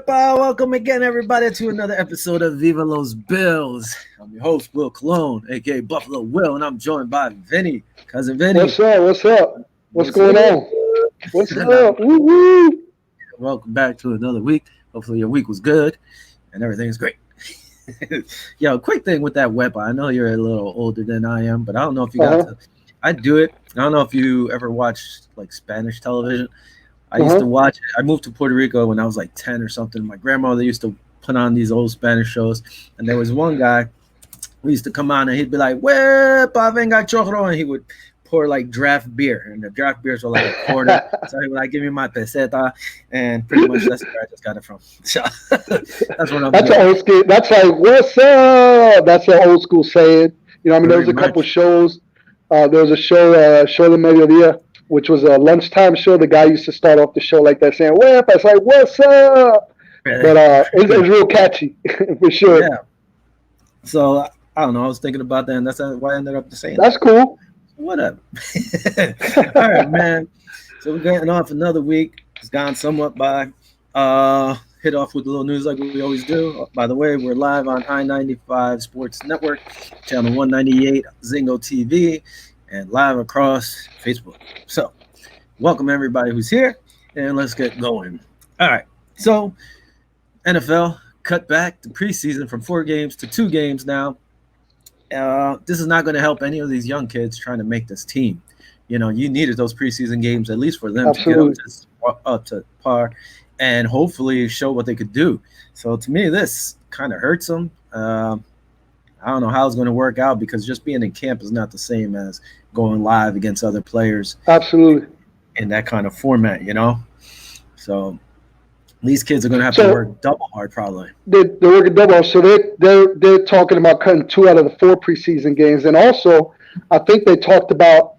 Welcome again, everybody, to another episode of Viva Los Bills. I'm your host, Will Cologne, aka Buffalo Will, and I'm joined by Vinny, cousin Vinny. What's up? What's up? What's What's going good? on? What's Not up? Woo woo! welcome back to another week. Hopefully, your week was good and everything is great. Yo, quick thing with that weapon. I know you're a little older than I am, but I don't know if you Uh got huh. to. I do it. I don't know if you ever watched like Spanish television. I Uh used to huh. watch it. I moved to Puerto Rico when I was like 10 or something. My grandmother used to put on these old Spanish shows. And there was one guy who used to come on and he'd be like, Wepa venga chorro. And he would pour like draft beer. And the draft beers were like a quarter. So he would like, give me my peseta. And pretty much that's where I just got it from. So that's what I'm That's an doing. old school. That's like what's up? That's an old school saying. There Very was a couple much. shows. There was a show, Show de Mediodía, which was a lunchtime show. The guy used to start off the show like that, saying "Whip." I was like, "What's up?" Really. But it's real catchy for sure. Yeah. So I don't know. I was thinking about that. And that's why I ended up saying that. That's cool. Whatever. All right, man. So we're getting off another week. It's gone somewhat by. Hit off with a little news like we always do. By the way, we're live on I-95 Sports Network, channel 198, Zingo TV, and live across Facebook. So welcome everybody who's here, and let's get going. All right. So NFL cut back the preseason from 4 games to 2 games now. This is not going to help any of these young kids trying to make this team. You know, you needed those preseason games at least for them to get Absolutely. up to par, and hopefully show what they could do. So to me, this kind of hurts them. I don't know how it's going to work out because just being in camp is not the same as going live against other players Absolutely. in that kind of format. So these kids are going to have to So work double hard probably. they're working double. So they're talking about cutting 2 out of the 4 preseason games, and also I think they talked about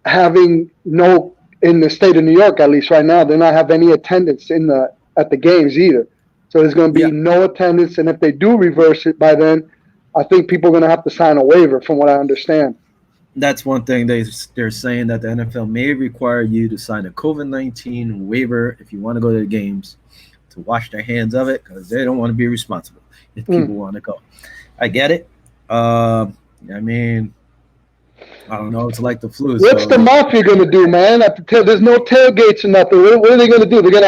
having no in the state of New York, at least right now, they're not have any attendance at the games either. So there's going to Yeah, be no attendance, and if they do reverse it by then, I think people are going to have to sign a waiver, from what I understand. that's one thing they're saying that the NFL may require you to sign a COVID-19 waiver if you want to go to the games to wash their hands of it because they don't want to be responsible if people Mm. want to go. I get it. Uh, I mean, I don't know. It's like the flu, What's so the mafia going to do, man? There's no tailgates or nothing. What are they going to do? Are they going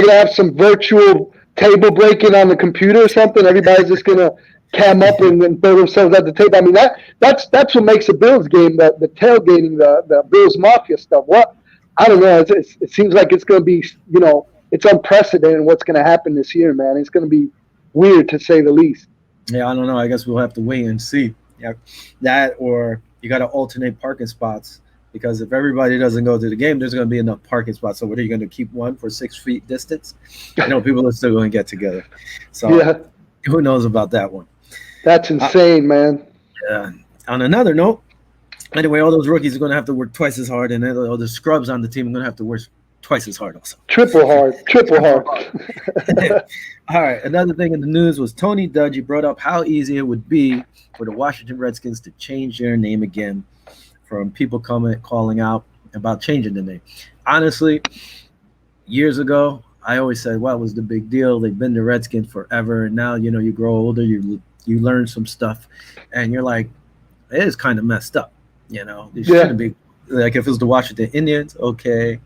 to have some virtual table breaking on the computer or something? Everybody's just going to cam up and throw themselves at the table. I mean, that's what makes a Bills game, the tailgating, the Bills mafia stuff. What? I don't know. It seems like it's going to be, it's unprecedented what's going to happen this year, man. It's going to be weird to say the least. yeah, I don't know. I guess we'll have to wait and see. Yeah, that or you got to alternate parking spots because if everybody doesn't go to the game, there's going to be enough parking spots. So what are you going to keep one for 6 feet distance? People are still going to get together. So Yeah, who knows about that one? that's Uh, insane, man. on another note, anyway, all those rookies are going to have to work twice as hard, and then all the scrubs on the team are going to have to work twice as hard also. Triple hard, triple Triple hard. hard. All right. Another thing in the news was Tony Dungy brought up how easy it would be for the Washington Redskins to change their name again from people calling out about changing the name. Honestly, years ago, I always said, "What was the big deal? They've been the Redskins forever, and now you grow older, you learn some stuff, and you're like, it is kind of messed up. It Yeah, shouldn't be like if it was the Washington Indians, okay,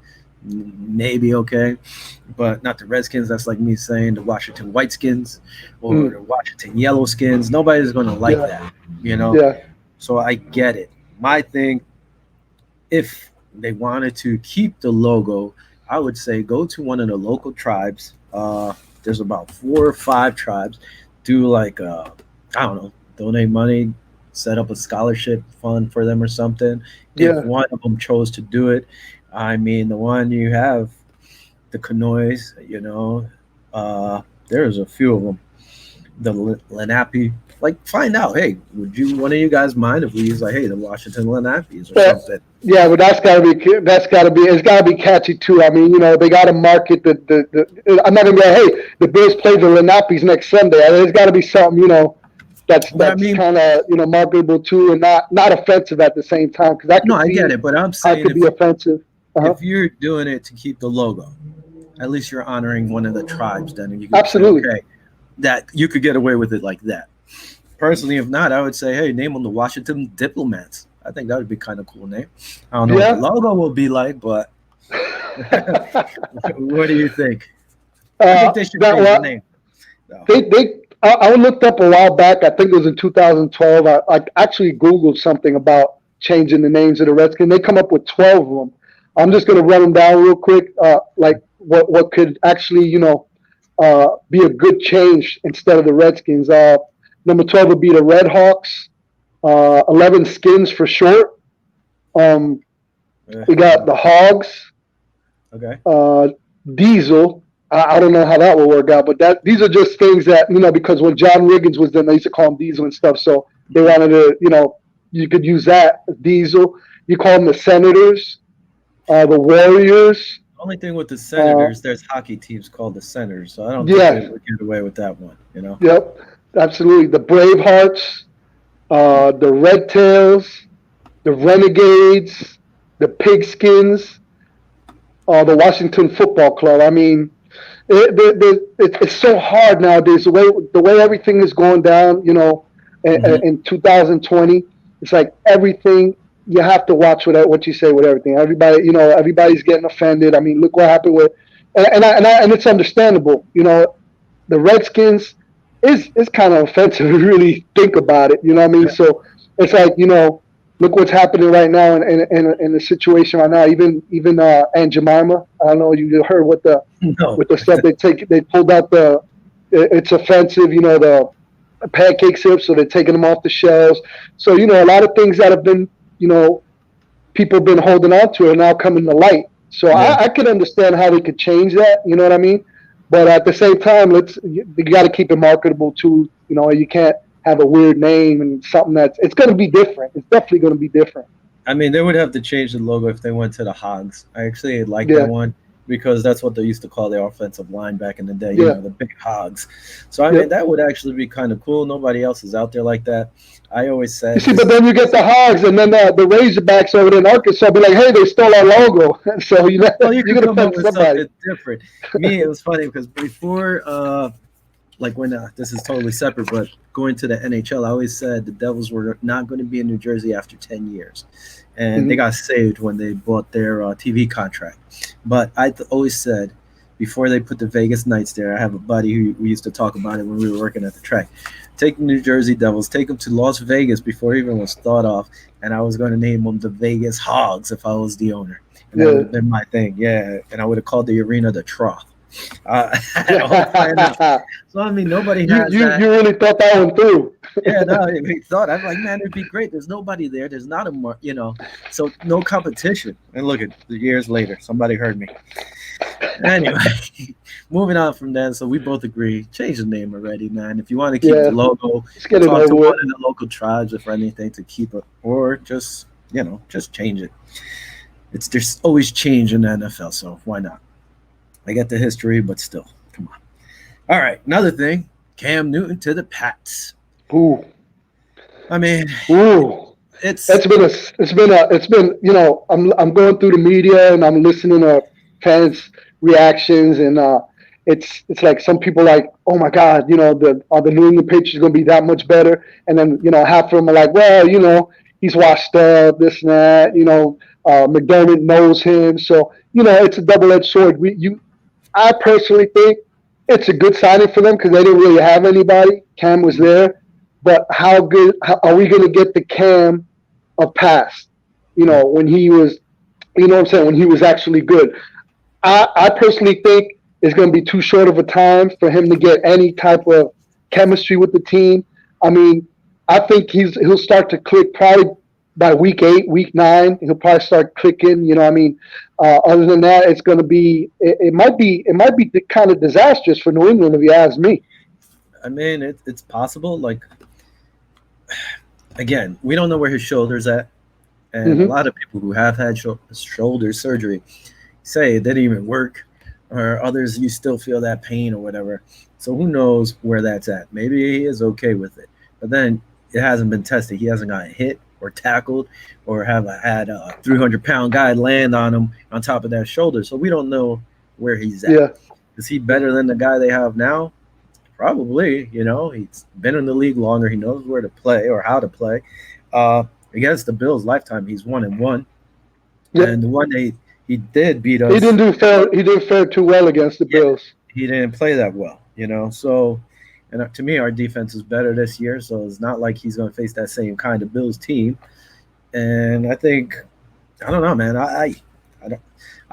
maybe okay, but not the Redskins. That's like me saying the Washington Whiteskins or mm, the Washington Yellowskins. Nobody's going to like yeah, that, you know. yeah. So I get it. My thing, if they wanted to keep the logo, I would say go to one of the local tribes. There's about 4 or 5 tribes. Do like I don't know, donate money, set up a scholarship fund for them or something. If Yeah, one of them chose to do it, I mean, the one you have, the Canoys, there's a few of them. The Lenape, like find out. Hey, would one of you guys mind if we use like, hey, the Washington Lenapes or yeah, something? yeah. But it's gotta be catchy too. I mean, they gotta market the. I'm not gonna go. Hey, the Bills play the Lenapes next Sunday. There's got to be something, that's But I that's mean, kind of marketable too, and not offensive at the same time, because I no, could I see get it. But I'm how it saying could be offensive. Uh huh. if you're doing it to keep the logo, at least you're honoring one of the tribes. Then and you could say, Absolutely. okay, that you could get away with it like that. Personally, if not, I would say, hey, name them the Washington Diplomats. I think that would be kind of cool name. I don't know what the Yeah. logo will be like, but what do you think? I think they should That change the what name. No. I looked up a while back. I think it was in 2012. I actually Googled something about changing the names of the Redskins. They come up with 12 of them. I'm just gonna run them down real quick. Like what could actually be a good change instead of the Redskins. Number 12 would be the Red Hawks. 11 Skins for short. Um, we got the Hogs. Okay. uh, Diesel. I don't know how that will work out, but these are just things that because when John Riggins was there, they used to call him Diesel and stuff. So they wanted to, you could use that Diesel. You call them the Senators, the Warriors. Only thing with the Senators, there's hockey teams called the Senators, so I don't think they Yeah, would get away with that one. You know. yep, absolutely. The Bravehearts, the Red Tails, the Renegades, the Pigskins, the Washington Football Club. I mean, it's so hard nowadays. The way everything is going down, Hmm. in 2020, it's like everything you have to watch what you say with everything. Everybody's getting offended. I mean, look what happened with, and it's understandable. The Redskins is kind of offensive if you really think about it. You know what I mean? So it's like look what's happening right now in the situation right now. Even Aunt Jemima. I don't know. You heard what the No. with the stuff they pulled out it's offensive. The pancake syrup, so they're taking them off the shelves. So a lot of things that have been people have been holding on to are now coming to light. So Yeah. I could understand how they could change that. You know what I mean? But at the same time, you got to keep it marketable too. You can't have a weird name and something it's going to be different. It's definitely going to be different. I mean, they would have to change the logo if they went to the Hogs. I actually like that Yeah, one because that's what they used to call their offensive line back in the day. yeah, The big Hogs. So I mean, yep. that would actually be kind of cool. Nobody else is out there like that. I always You said see, this. but then you get the Hogs, and then the Razorbacks over there in Arkansas be like, "Hey, they stole our logo." So Well, you you're could gonna come up offend with somebody. something different. Me, it was funny because before, like when this is totally separate, but going to the NHL, I always said the Devils were not going to be in New Jersey after 10 years. And they Mhm. got saved when they bought their TV contract. But always said, before they put the Vegas Knights there, I have a buddy who we used to talk about it when we were working at the track. Take the New Jersey Devils, take them to Las Vegas before it even was thought of, and I was going to name them the Vegas Hogs if I was the owner. And that would Yeah. have been my thing, yeah. And I would have called the arena the Trough. I had a whole plan out. So I mean, nobody you has you that. you really thought that one through. Yeah, no, I thought I'm like, man, it'd be great. There's nobody there. There's not so no competition. And look at the years later, somebody heard me. Anyway, moving on from that. So we both agree, change the name already, man. If you want to keep the Yeah, logo, let's get it talk to over with. one of the local tribes if anything to keep it, or just change it. There's always change in the NFL, so why not? I get the history, but still, come on. All right, another thing, Cam Newton to the Pats. Ooh, I mean, it, ooh. it's It's been I'm going through the media and I'm listening to fans reactions and it's like some people like, oh my god, are the New England Patriots going to be that much better? And then half of them are like, well, he's washed up, this and that. McDermott knows him, so it's a double edged sword. I personally think it's a good signing for them because they didn't really have anybody. Cam was there, but how are we going to get the Cam of past? When he was, what I'm saying, when he was actually good. I personally think it's going to be too short of a time for him to get any type of chemistry with the team. I mean, I think he'll start to click probably by week 8, week 9. He'll probably start clicking. I mean, other than that, it's going to be it might be kind of disastrous for New England if you ask me. I mean, it's possible. Like again, we don't know where his shoulder's at, and a Hmm. lot of people who have had shoulder surgery say it didn't even work, or others you still feel that pain or whatever. So who knows where that's at? Maybe he is okay with it, but then it hasn't been tested. He hasn't got hit or tackled, or have had a 300-pound guy land on him on top of that shoulder. So we don't know where he's at. Yeah. Is he better than the guy they have now? Probably. He's been in the league longer. He knows where to play or how to play. Against the Bills' lifetime, he's 1-1, Yep. and the one he did beat He us. didn't do fair. He didn't fare too well against the Bills. He didn't play that well. So. And to me, our defense is better this year, so it's not like he's going to face that same kind of Bills team. And I think, I don't know, man. I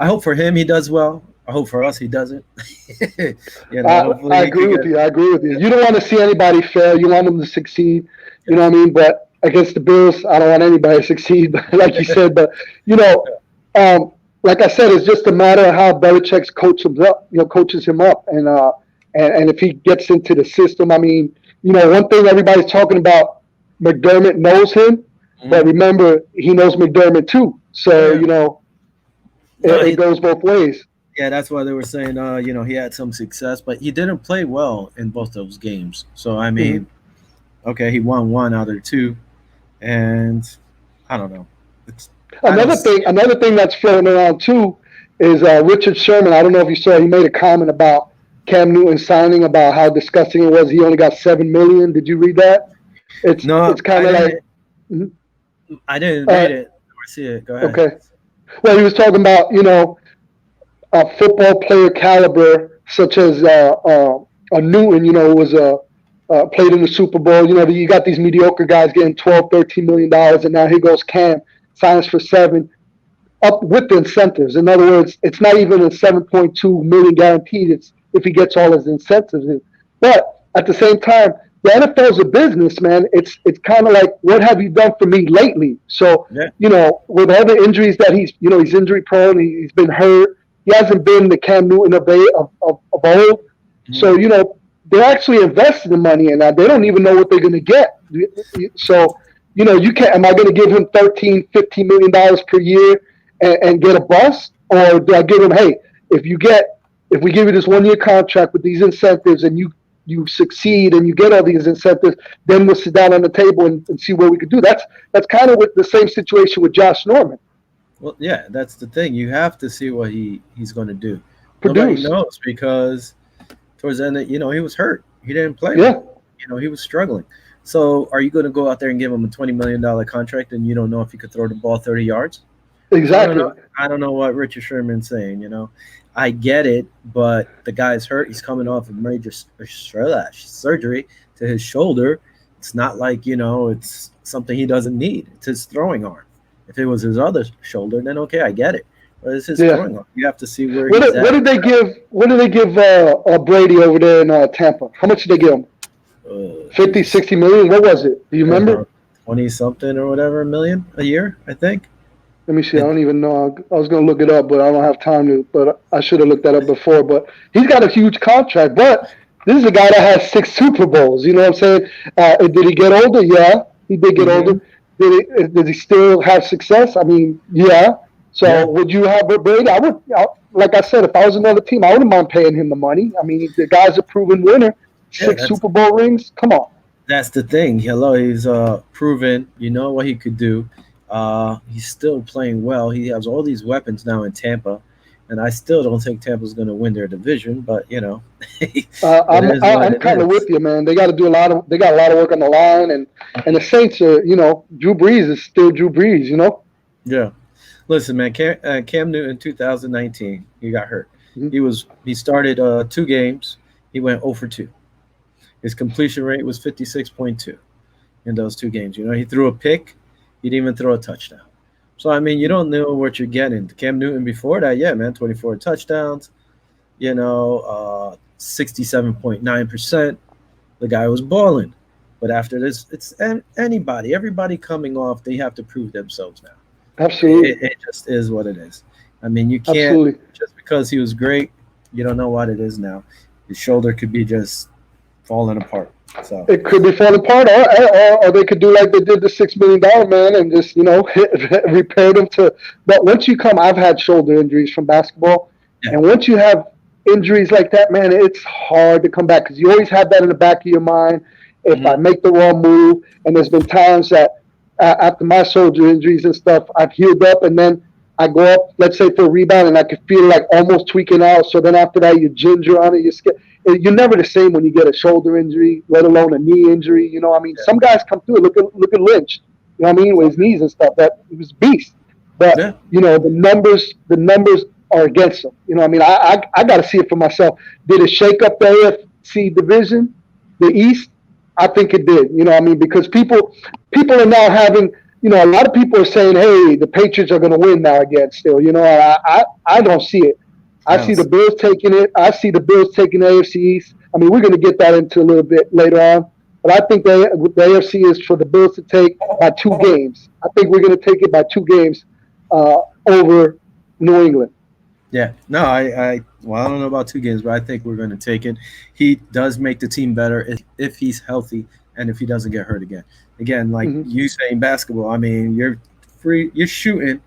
hope for him he does well. I hope for us he doesn't. I agree with you. I agree with you. You don't want to see anybody fail. You want them to succeed. You know what I mean? But against the Bills, I don't want anybody to succeed, like you said. But like I said, it's just a matter of how Belichick's coaches him up, and if he gets into the system. I mean, one thing everybody's talking about, McDermott knows him, but remember, he knows McDermott too. So, it goes both ways. Yeah, that's why they were saying, he had some success, but he didn't play well in both those games. So, I mean, okay, he won 1 out of 2, and I don't know. Another thing that's floating around too is Richard Sherman. I don't know if you saw, he made a comment about Cam Newton signing, about how disgusting it was. He only got $7 million. Did you read that? It's kind of like. I didn't read it or see it. Go ahead. Okay. Well, he was talking about a football player caliber such as a Newton. Who was played in the Super Bowl. You got these mediocre guys getting $12, $13 million, and now here goes Cam, signs for $7 up with the incentives. In other words, it's not even a $7.2 million guaranteed. It's if he gets all his incentives in. But at the same time, the NFL is a business, man. It's kind of like, what have you done for me lately? So, with all the injuries that he's injury prone, he's been hurt. He hasn't been the Cam Newton of old. Mm-hmm. So, they're actually investing the money in that. They don't even know what they're going to get. So, you can't. Am I going to give him $13, $15 million per year and get a bust, or do I give him, hey, if we give you this 1-year contract with these incentives and you succeed and you get all these incentives, then we'll sit down on the table and see what we could do. That's kind of the same situation with Josh Norman. Well, yeah, that's the thing. You have to see what he's going to do. Produce. Nobody knows, because towards the end, he was hurt. He didn't play. Yeah. He was struggling. So are you going to go out there and give him a $20 million contract and you don't know if he could throw the ball 30 yards? Exactly. I don't know what Richard Sherman's saying, I get it, but the guy's hurt. He's coming off a major surgery to his shoulder. It's not like, it's something he doesn't need. It's his throwing arm. If it was his other shoulder, then okay, I get it. But it's his throwing arm. You have to see where he's at. What did they give Brady over there in Tampa? How much did they give him? 50, 60 million? What was it? Do you remember? 20-something or whatever million a year, I think. Let me see. I don't even know. I was going to look it up, but I don't have time to. But I should have looked that up before. But he's got a huge contract. But this is a guy that has 6 Super Bowls. You know what I'm saying? Did he get older? Yeah, he did get older. Did he still have success? I mean, yeah. So would you have Brady? I would. Like I said, if I was another team, I wouldn't mind paying him the money. I mean, the guy's a proven winner. 6 Super Bowl rings. Come on. That's the thing. He's proven. You know what he could do. He's still playing well. He has all these weapons now in Tampa, and I still don't think Tampa's going to win their division. But I'm kind of with you, man. They got to do They got a lot of work on the line, and the Saints are. Drew Brees is still Drew Brees. Yeah. Listen, man. Cam Newton, 2019, he got hurt. Mm-hmm. He started 2 games. He went 0 for 2. His completion rate was 56.2 in those 2 games. He threw a pick. He didn't even throw a touchdown. So, I mean, you don't know what you're getting. Cam Newton before that, 24 touchdowns, 67.9%. The guy was balling. But after this, it's everybody coming off, they have to prove themselves now. Absolutely. It just is what it is. I mean, you can't, just because he was great, you don't know what it is now. His shoulder could be just falling apart. So it could be falling apart, or they could do like they did the $6 million man and just repair them to. But once you I've had shoulder injuries from basketball, and once you have injuries like that, man, it's hard to come back because you always have that in the back of your mind. If I make the wrong move, and there's been times that after my shoulder injuries and stuff, I've healed up, and then I go up, let's say for a rebound, and I can feel like almost tweaking out. So then after that, you ginger on it. You're never the same when you get a shoulder injury, let alone a knee injury. You know, I mean, some guys come through. Look at Lynch. You know what I mean, with his knees and stuff. That he was a beast. But Yeah. you know, the numbers are against him. You know, what I mean, I got to see it for myself. Did it shake up the AFC division, the East? I think it did. You know, what I mean, because people are now having, you know, a lot of people are saying, "Hey, the Patriots are going to win now again." Still, you know, I don't see it. I see the Bills taking it. I see the Bills taking the AFC East. I mean, we're going to get that into a little bit later on, but I think the AFC is for the Bills to take by 2 games. I think we're going to take it by 2 games over New England. Yeah, no, well, I don't know about 2 games, but I think we're going to take it. He does make the team better if he's healthy and if he doesn't get hurt again. Again, like Mm-hmm. you saying basketball, I mean, you're shooting,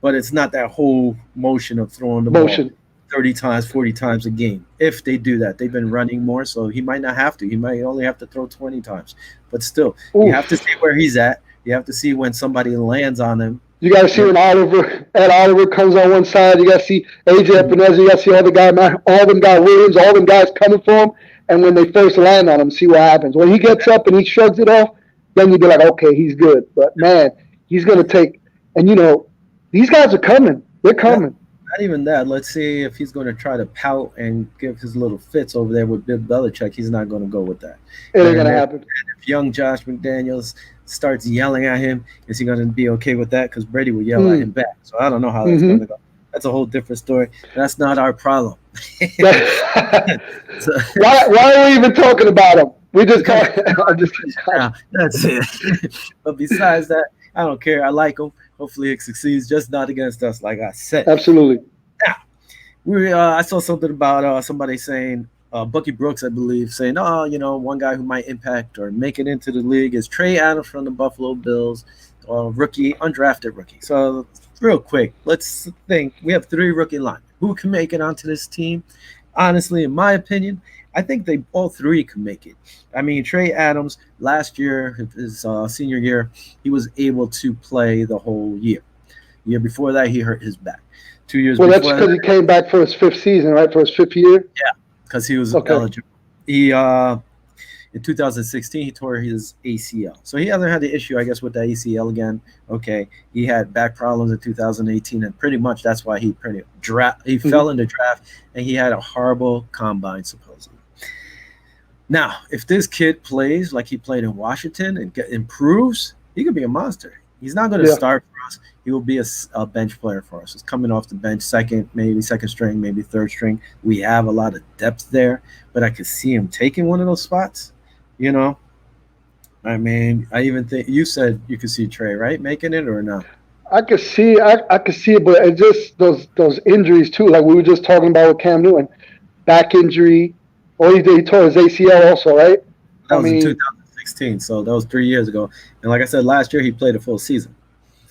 but it's not that whole motion of throwing the ball Motion. 30 times, 40 times a game. If they do that, they've been running more, so he might not have to. He might only have to throw 20 times. But still, you have to Oof. see where he's at. You have to see when somebody lands on him. You got to see when Ed Oliver comes on one side. You got to see AJ Epineza. You got to see all the guys, all them guys, Williams, all them guys coming for him. And when they first land on him, see what happens. When he gets up and he shrugs it off, then you be like, okay, he's good. But man, he's gonna take. And you know, these guys are coming. They're coming. Not even that. Let's see if he's going to try to pout and give his little fits over there with Bill Belichick. He's not going to go with that. It ain't gonna happen. If young Josh McDaniels starts yelling at him, is he going to be okay with that? Because Brady will yell at him back. So I don't know how that's going to go. That's a whole different story. That's not our problem. So, why are we even talking about him? We just I'm just yeah, that's it. But besides that, I don't care. I like him. Hopefully it succeeds, just not against us, like I said. Absolutely. Now, I saw something about somebody saying, Bucky Brooks, I believe, saying, oh, you know, one guy who might impact or make it into the league is Trey Adams from the Buffalo Bills, rookie, undrafted rookie. So real quick, let's think. We have 3 rookie linemen. Who can make it onto this team? Honestly, in my opinion, I think they all 3 can make it. I mean, Trey Adams, last year, his senior year, he was able to play the whole year. The year before that, he hurt his back. 2 years well, before that's because he came back for his 5th season, right? For his 5th year? Yeah, because he was eligible. He in 2016, he tore his ACL. So he hasn't had the issue, I guess, with the ACL again. Okay, he had back problems in 2018, and pretty much that's why he fell in the draft, and he had a horrible combine, supposedly. Now, if this kid plays like he played in Washington and improves, he could be a monster. He's not going to start for us. He will be a bench player for us. He's coming off the bench, second string, maybe third string. We have a lot of depth there, but I could see him taking one of those spots. You know, I mean, I even think you said you could see Trey, right, making it or not? I could see it, but it's just those injuries too. Like we were just talking about with Cam Newton, back injury. Or he tore his ACL also, right? That was in 2016, so that was 3 years ago. And like I said, last year he played a full season.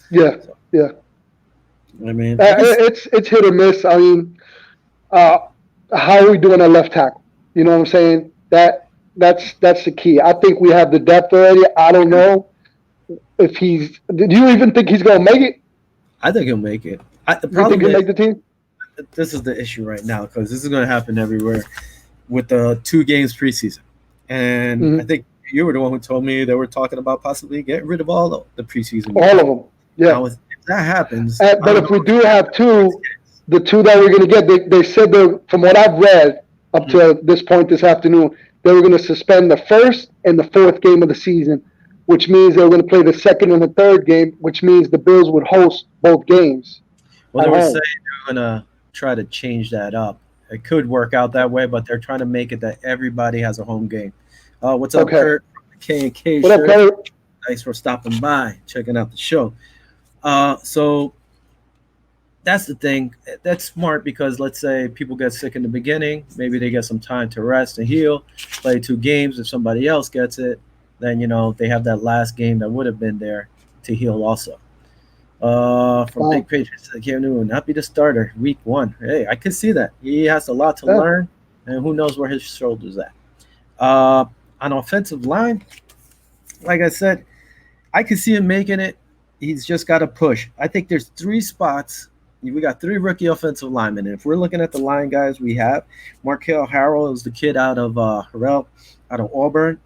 Yeah, so, yeah. I mean, it's hit or miss. I mean, how are we doing at left tackle? You know what I'm saying? That's the key. I think we have the depth already. I don't know if he's. Do you even think he's going to make it? I think he'll make it. You think he'll make the team? This is the issue right now because this is going to happen everywhere with the 2 games preseason. And I think you were the one who told me they were talking about possibly getting rid of all the preseason. All of them. Yeah. Now, if that happens. But if we do have 2, the 2 that we're going to get, they said from what I've read up to this point this afternoon, they were going to suspend the 1st and the 4th game of the season, which means they were going to play the 2nd and the 3rd game, which means the Bills would host both games. Well, they were saying they're going to try to change that up. It could work out that way, but they're trying to make it that everybody has a home game. What's up, Kurt? K&K. What up, Kurt? Thanks for stopping by, checking out the show. So that's the thing. That's smart because let's say people get sick in the beginning. Maybe they get some time to rest and heal, play 2 games. If somebody else gets it, then, you know, they have that last game that would have been there to heal also. From Big Patriots, Cam Newton, not be the starter week 1. Hey, I can see that. He has a lot to learn, and who knows where his shoulder's at. On offensive line, like I said, I can see him making it. He's just got to push. I think there's 3 spots we got three rookie offensive linemen. And if we're looking at the line guys we have, Markel Harrell is the kid out of Harrell, out of Auburn.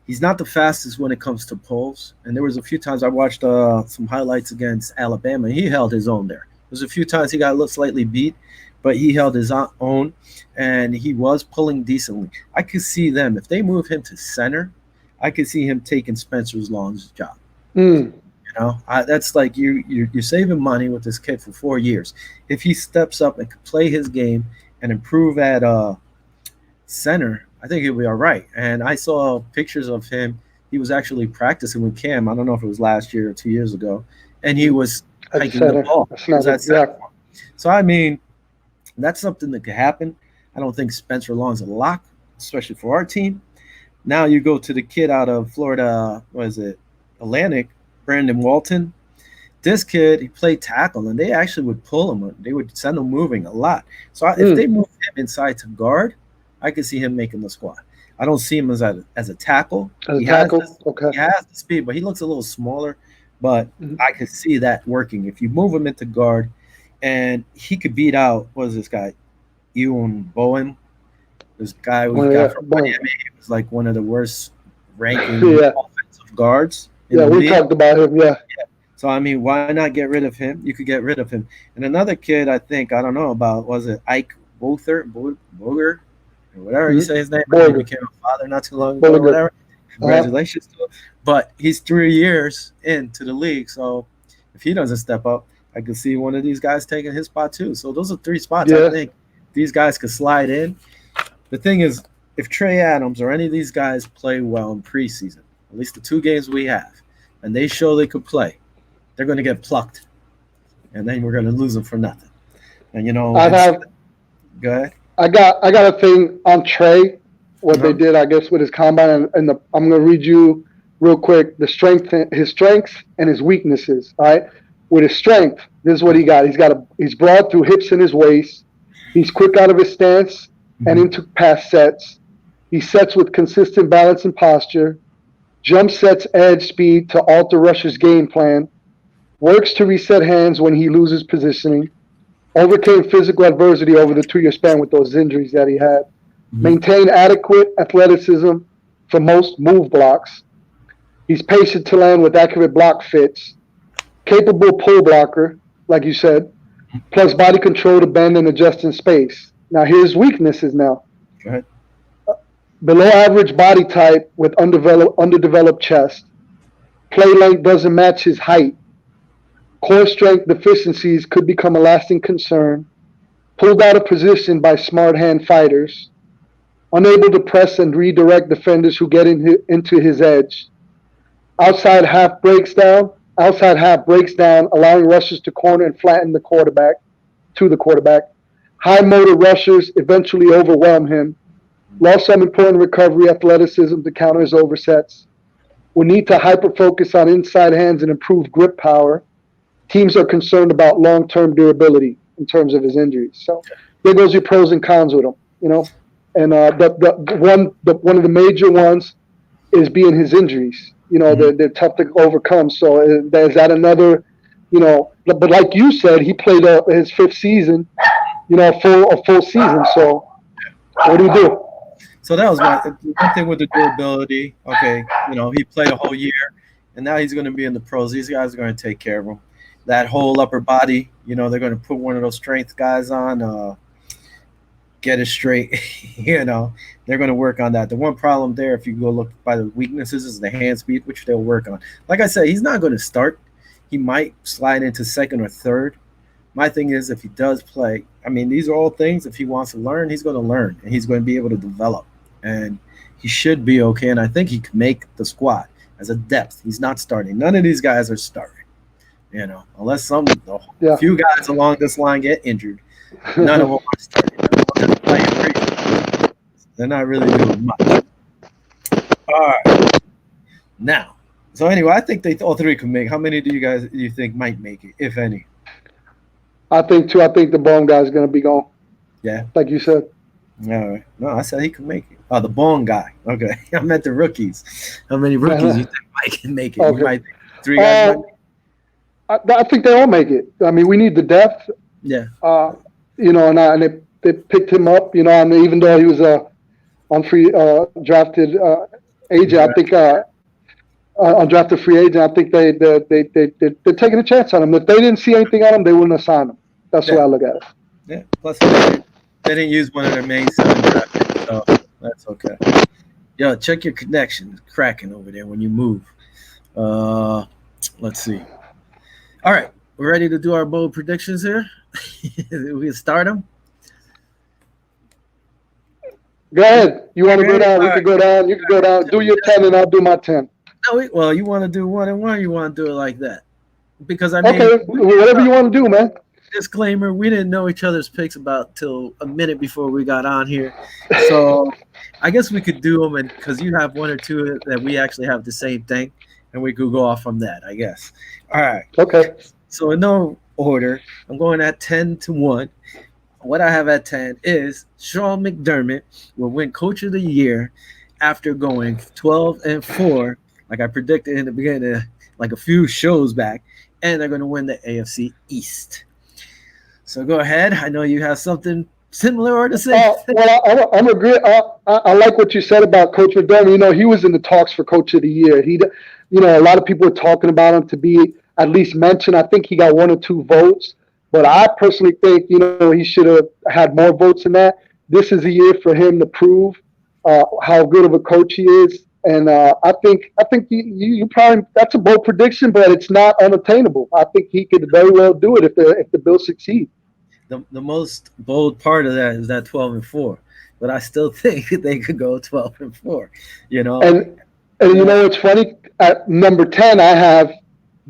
He's not the fastest when it comes to pulls. And there was a few times I watched some highlights against Alabama. He held his own there. There's a few times he got a little slightly beat, but he held his own, and he was pulling decently. I could see them if they move him to center. I could see him taking Spencer's Long's job. Mm. That's like you're saving money with this kid for 4 years. If he steps up and can play his game and improve at center, I think he'll be all right. And I saw pictures of him. He was actually practicing with Cam. I don't know if it was last year or 2 years ago, and he was hiking the ball. So I mean, that's something that could happen. I don't think Spencer Long's a lock, especially for our team. Now you go to the kid out of Florida. What is it? Atlantic. Brandon Walton. This kid, he played tackle, and they actually would pull him. They would send him moving a lot. So if they move him inside to guard, I could see him making the squad. I don't see him as a tackle. He has the speed, but he looks a little smaller. But I could see that working. If you move him into guard, and he could beat out, what is this guy? Ewan Bowen. This guy we got from Miami. He was like one of the worst ranking offensive guards. We talked about him, So, I mean, why not get rid of him? You could get rid of him. And another kid, I don't know about, was it Ike Boger, or whatever you say his name. He became a father not too long ago or whatever. Congratulations to him. But he's 3 years into the league, so if he doesn't step up, I could see one of these guys taking his spot too. So those are three spots I think these guys could slide in. The thing is, if Trey Adams or any of these guys play well in preseason, at least the 2 games we have, and they show they could play, they're going to get plucked, and then we're going to lose them for nothing. And go ahead. I got a thing on Trey, what they did, I guess, with his combine, and I'm going to read you real quick his strengths and his weaknesses. All right, with his strength, this is what he got. He's broad through hips and his waist. He's quick out of his stance and into pass sets. He sets with consistent balance and posture. Jump sets edge speed to alter rusher's game plan. Works to reset hands when he loses positioning. Overcame physical adversity over the 2-year span with those injuries that he had. Maintained adequate athleticism for most move blocks. He's patient to land with accurate block fits. Capable pull blocker, like you said, plus body control to bend and adjust in space. Now, here's weaknesses now. Go ahead. Below average body type with underdeveloped chest. Play length doesn't match his height. Core strength deficiencies could become a lasting concern. Pulled out of position by smart hand fighters. Unable to press and redirect defenders who get into his edge. Outside half breaks down, allowing rushers to corner and flatten the quarterback. High motor rushers eventually overwhelm him. Lost some important recovery athleticism to counter his oversets. Will need to hyper-focus on inside hands and improve grip power. Teams are concerned about long-term durability in terms of his injuries. So there goes your pros and cons with him, And one of the major ones is being his injuries. They're tough to overcome. So is that another, but like you said, he played his 5th season, a full season. So what do you do? So that was one thing with the durability. Okay, he played a whole year, and now he's going to be in the pros. These guys are going to take care of him. That whole upper body, they're going to put one of those strength guys on, get it straight. They're going to work on that. The one problem there, if you go look by the weaknesses, is the hand speed, which they'll work on. Like I said, he's not going to start. He might slide into second or third. My thing is, if he does play, I mean, these are all things. If he wants to learn, he's going to learn, and he's going to be able to develop. And he should be okay, and I think he can make the squad as a depth. He's not starting. None of these guys are starting, unless a few guys along this line get injured. None of them are starting. They're not really doing much. All right. Now, so anyway, I think they all three can make. How many do you think might make it, if any? I think two. I think the Bone guy's going to be gone. Yeah. Like you said. All right. No, I said he can make it. Oh, the Bone guy. Okay. I meant the rookies. How many rookies you think Mike can make it? Okay. You might think 3 guys might make it? I think they all make it. I mean, we need the depth. Yeah. And they picked him up. And even though he was a unfree drafted agent, I think undrafted free agent, I think they're taking a chance on him. If they didn't see anything on him, they wouldn't have signed him. That's the way Yeah. I look at it. Yeah. Plus, they didn't use one of their main 7 draft picks, so that's okay. Yo, check your connection. It's cracking over there when you move. Let's see. All right, we're ready to do our bold predictions here. We can start them. Go ahead. You want to go down? All We right. can go down. You can go down. Do your 10, and I'll do my 10. No, well, you want to do 1 and 1? You want to do it like that? Because I mean, Okay, whatever you want to do, man. disclaimer: we didn't know each other's picks about till a minute before we got on here, so I guess we could do them, and because you have 1 or 2 that we actually have the same thing, and we could go off from that. I guess. All right. Okay. So in no order, I'm going at 10-1. What I have at 10 is Sean McDermott will win Coach of the Year after going 12-4, like I predicted in the beginning, like a few shows back, and they're going to win the AFC East. So go ahead. I know you have something similar or to say. I'm agree. I like what you said about Coach McDermott. He was in the talks for Coach of the Year. A lot of people are talking about him to be at least mentioned. I think he got 1 or 2 votes. But I personally think, he should have had more votes than that. This is a year for him to prove how good of a coach he is. And I think you probably, that's a bold prediction, but it's not unattainable. I think he could very well do it if the Bills succeed. The most bold part of that is that 12-4, but I still think they could go 12-4. And it's funny. At number 10, I have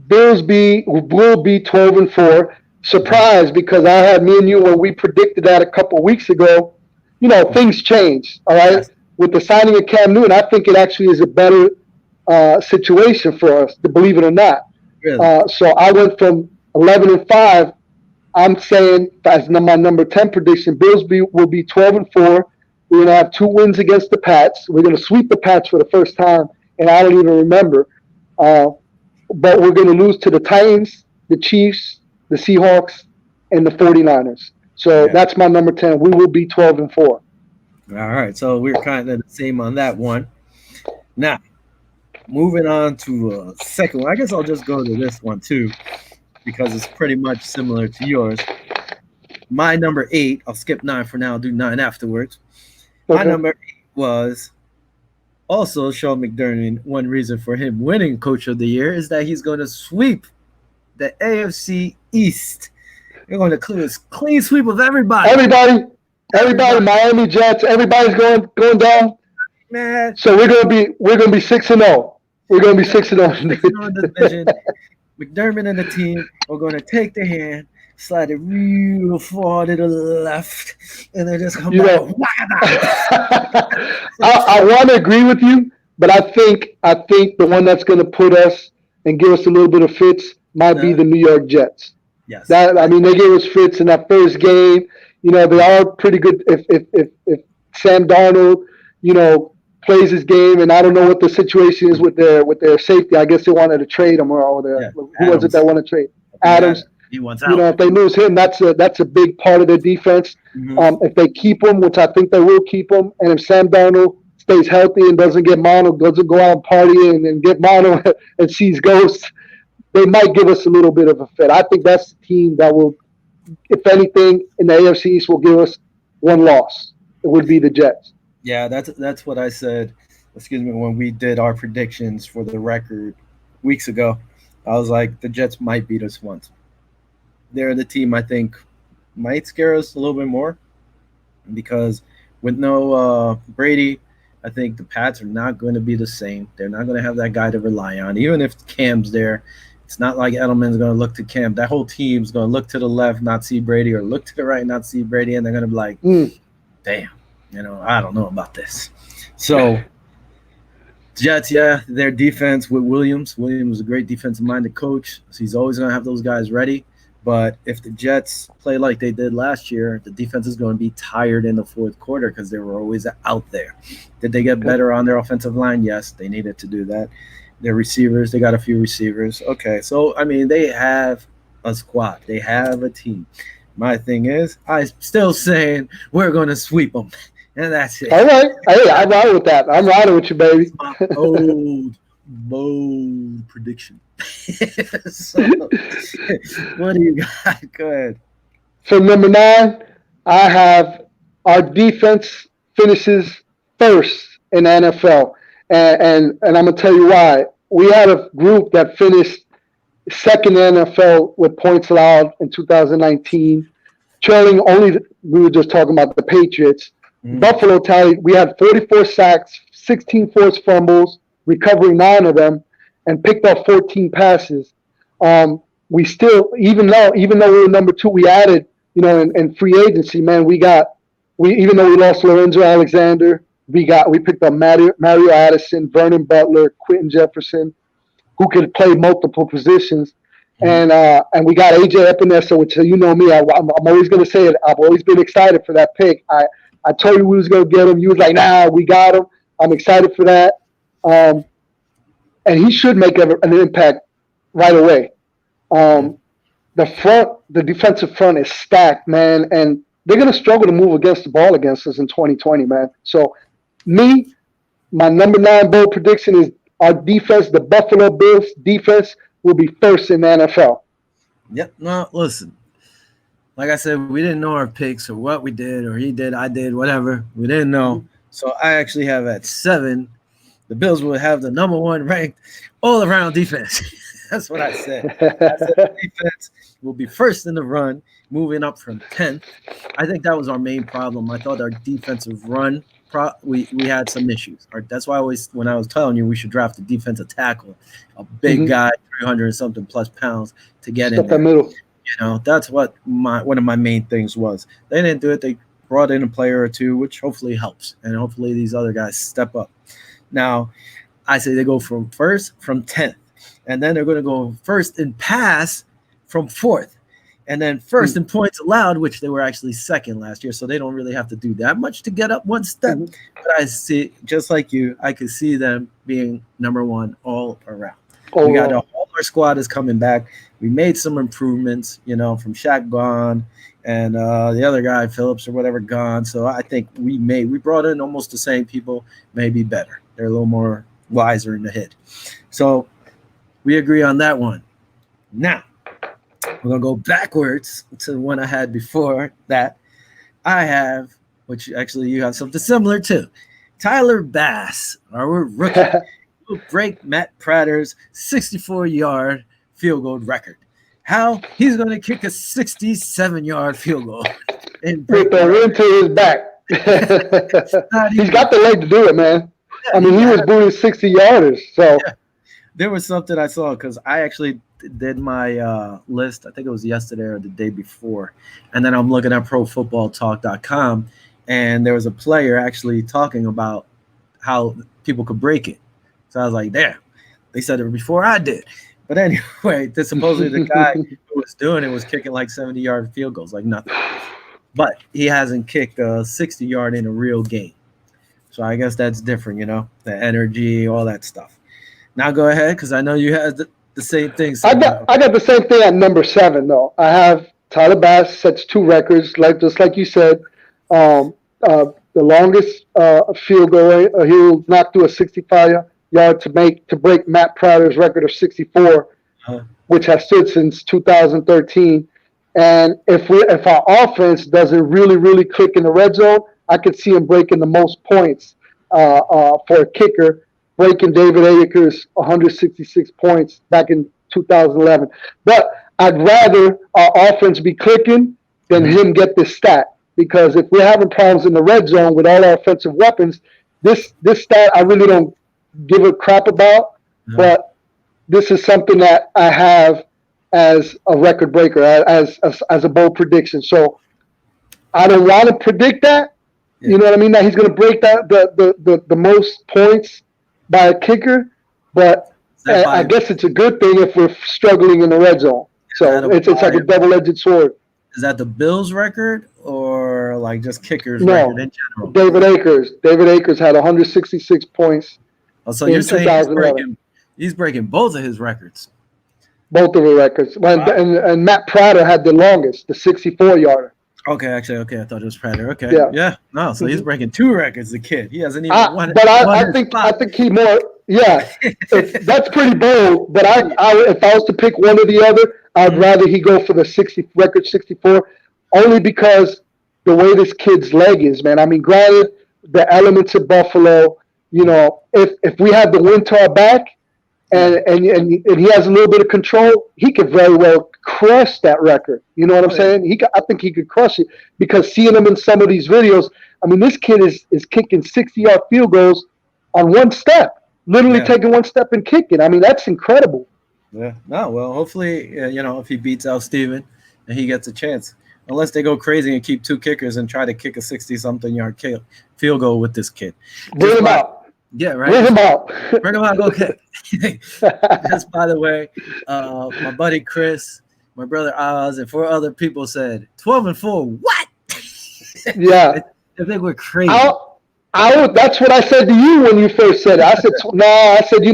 Bills will be 12-4. Surprised because I had me and you when we predicted that a couple of weeks ago. Things change. All right, Yes. With the signing of Cam Newton, I think it actually is a better situation for us, to believe it or not. Really? So I went from 11-5. I'm saying as my number 10 prediction, Bills will be 12-4. We're gonna have 2 wins against the Pats. We're gonna sweep the Pats for the first time, and I don't even remember. But we're gonna lose to the Titans, the Chiefs, the Seahawks, and the 49ers. So that's my number 10. We will be 12-4. All right. So we're kind of the same on that one. Now, moving on to second one. I guess I'll just go to this one too, because it's pretty much similar to yours. My number 8, I'll skip 9 for now, I'll do 9 afterwards. Okay. My number 8 was also Sean McDermott. One reason for him winning Coach of the Year is that he's going to sweep the AFC East. They're going to clean sweep of everybody. Everybody, Miami Jets, everybody's going down. Man. So we're gonna be 6-0. We're gonna be 6-0 division. McDermott and the team are going to take the hand, slide it real far to the left, and then just come back. I want to agree with you, but I think the one that's going to put us and give us a little bit of fits might be the New York Jets. Yes. They gave us fits in that first game. They are pretty good. If Sam Darnold, plays his game, and I don't know what the situation is with their safety. I guess they wanted to trade him, or who was it that wanted to trade? Adams. He wants out. If they lose him, that's a big part of their defense. Mm-hmm. If they keep him, which I think they will keep him, and if Sam Darnold stays healthy and doesn't get mono, doesn't go out and party and get mono and sees ghosts, they might give us a little bit of a fit. I think that's the team that will, if anything, in the AFC East will give us one loss. It would be the Jets. Yeah, that's what I said. Excuse me, when we did our predictions for the record weeks ago, I was like, the Jets might beat us once. They're the team I think might scare us a little bit more, because with no Brady, I think the Pats are not going to be the same. They're not going to have that guy to rely on. Even if Cam's there, it's not like Edelman's going to look to Cam. That whole team's going to look to the left, not see Brady, or look to the right, not see Brady, and they're going to be like, damn, I don't know about this. So Jets, their defense with Williams. Williams is a great defensive-minded coach, so he's always going to have those guys ready. But if the Jets play like they did last year, the defense is going to be tired in the fourth quarter because they were always out there. Did they get better on their offensive line? Yes, they needed to do that. Their receivers, they got a few receivers. Okay, so, they have a squad. They have a team. My thing is, I'm still saying we're going to sweep them. And that's it. All right. Hey, I'm riding with that. I'm riding with you, baby. That's my bold prediction. So, what do you got? Go ahead. For number 9, I have our defense finishes first in the NFL. And I'm going to tell you why. We had a group that finished second in the NFL with points allowed in 2019, trailing only, we were just talking about the Patriots. Buffalo tallied, we had 44 sacks, 16 forced fumbles, recovering 9 of them, and picked up 14 passes. We still, even though we were number 2, we added, in free agency, man, even though we lost Lorenzo Alexander, we picked up Mario Addison, Vernon Butler, Quentin Jefferson, who could play multiple positions. And we got AJ Epinesa, which you know me, I'm always going to say it. I've always been excited for that pick. I told you we was going to get him. You was like, nah, we got him. I'm excited for that. And he should make an impact right away. The defensive front is stacked, man, and they're going to struggle to move against the ball against us in 2020, man. So my number 9 bold prediction is our defense, the Buffalo Bills defense, will be first in the NFL. Yep. No, listen. Like I said, we didn't know our picks or what we did or he did, I did, whatever. We didn't know. So I actually have at 7, the Bills will have the number 1 ranked all-around defense. That's what I said. I said the defense will be first in the run, moving up from 10th. I think that was our main problem. I thought our defensive run, we had some issues. That's why when I was telling you we should draft a defensive tackle, a big guy, 300 and something plus pounds to get in there. Middle. That's what one of my main things was. They didn't do it. They brought in a player or 2, which hopefully helps, and hopefully these other guys step up. Now, I say they go from 10th, and then they're going to go first in pass from 4th, and then first in points allowed, which they were actually second last year, so they don't really have to do that much to get up one step. But I see, just like you, I could see them being number 1 all around. We got all our squad is coming back. We made some improvements, from Shaq gone and the other guy, Phillips or whatever, gone. So I think we brought in almost the same people, maybe better. They're a little more wiser in the head. So we agree on that one. Now, we're going to go backwards to the one I had before that. I have, which actually you have something similar to. Tyler Bass, our rookie, will break Matt Prater's 64-yard field goal record. How? He's going to kick a 67-yard field goal. With the wind to his back. He's got the leg to do it, man. Yeah, he was booting 60-yarders. So there was something I saw because I actually did my list. I think it was yesterday or the day before. And then I'm looking at profootballtalk.com, and there was a player actually talking about how people could break it. So I was like, damn, they said it before I did. But anyway, supposedly the guy who was doing it was kicking like 70-yard field goals, like nothing. But he hasn't kicked a 60-yard in a real game. So I guess that's different, the energy, all that stuff. Now go ahead, because I know you had the same thing. I got the same thing at number 7, though. I have Tyler Bass sets 2 records, just like you said. The longest field goal, he'll knock through a 65-yard to break Matt Prater's record of 64, which has stood since 2013. And if our offense doesn't really, really click in the red zone, I could see him breaking the most points for a kicker, breaking David Akers' 166 points back in 2011. But I'd rather our offense be clicking than him get this stat, because if we're having problems in the red zone with all our offensive weapons, this stat I really don't give a crap about, but this is something that I have as a record breaker, as a bold prediction. So I don't want to predict that. Yeah. You know what I mean? That he's going to break that the most points by a kicker, but I guess it's a good thing if we're struggling in the red zone. So it's like a double-edged sword. Is that the Bills record or like just kickers record in general? David Akers had 166 points. Oh, so you're saying he's breaking both of his records? Both of the records. Wow. And Matt Prater had the longest, the 64-yarder. Okay, actually, okay. I thought it was Prater. Okay, Yeah. yeah. No, so he's breaking 2 records. The kid, he hasn't even won. But I think he more. Yeah, that's pretty bold. But if I was to pick one or the other, I'd rather he go for the 64, only because the way this kid's leg is, man. I mean, granted, the elements of Buffalo. You know, if we have the wind to our back, and he has a little bit of control, he could very well crush that record. You know what I'm saying? I think he could crush it, because seeing him in some of these videos, I mean, this kid is kicking 60-yard field goals on one step, literally taking one step and kicking. I mean, that's incredible. Yeah. No, well, hopefully, if he beats out Steven and he gets a chance, unless they go crazy and keep 2 kickers and try to kick a 60-something yard field goal with this kid. Bring him out. Yeah, right. Bring him out. Bring him out. Go kick. Just by the way, my buddy Chris, my brother Oz, and 4 other people said 12-4. What? Yeah. I think we're crazy. That's what I said to you when you first said it. I said,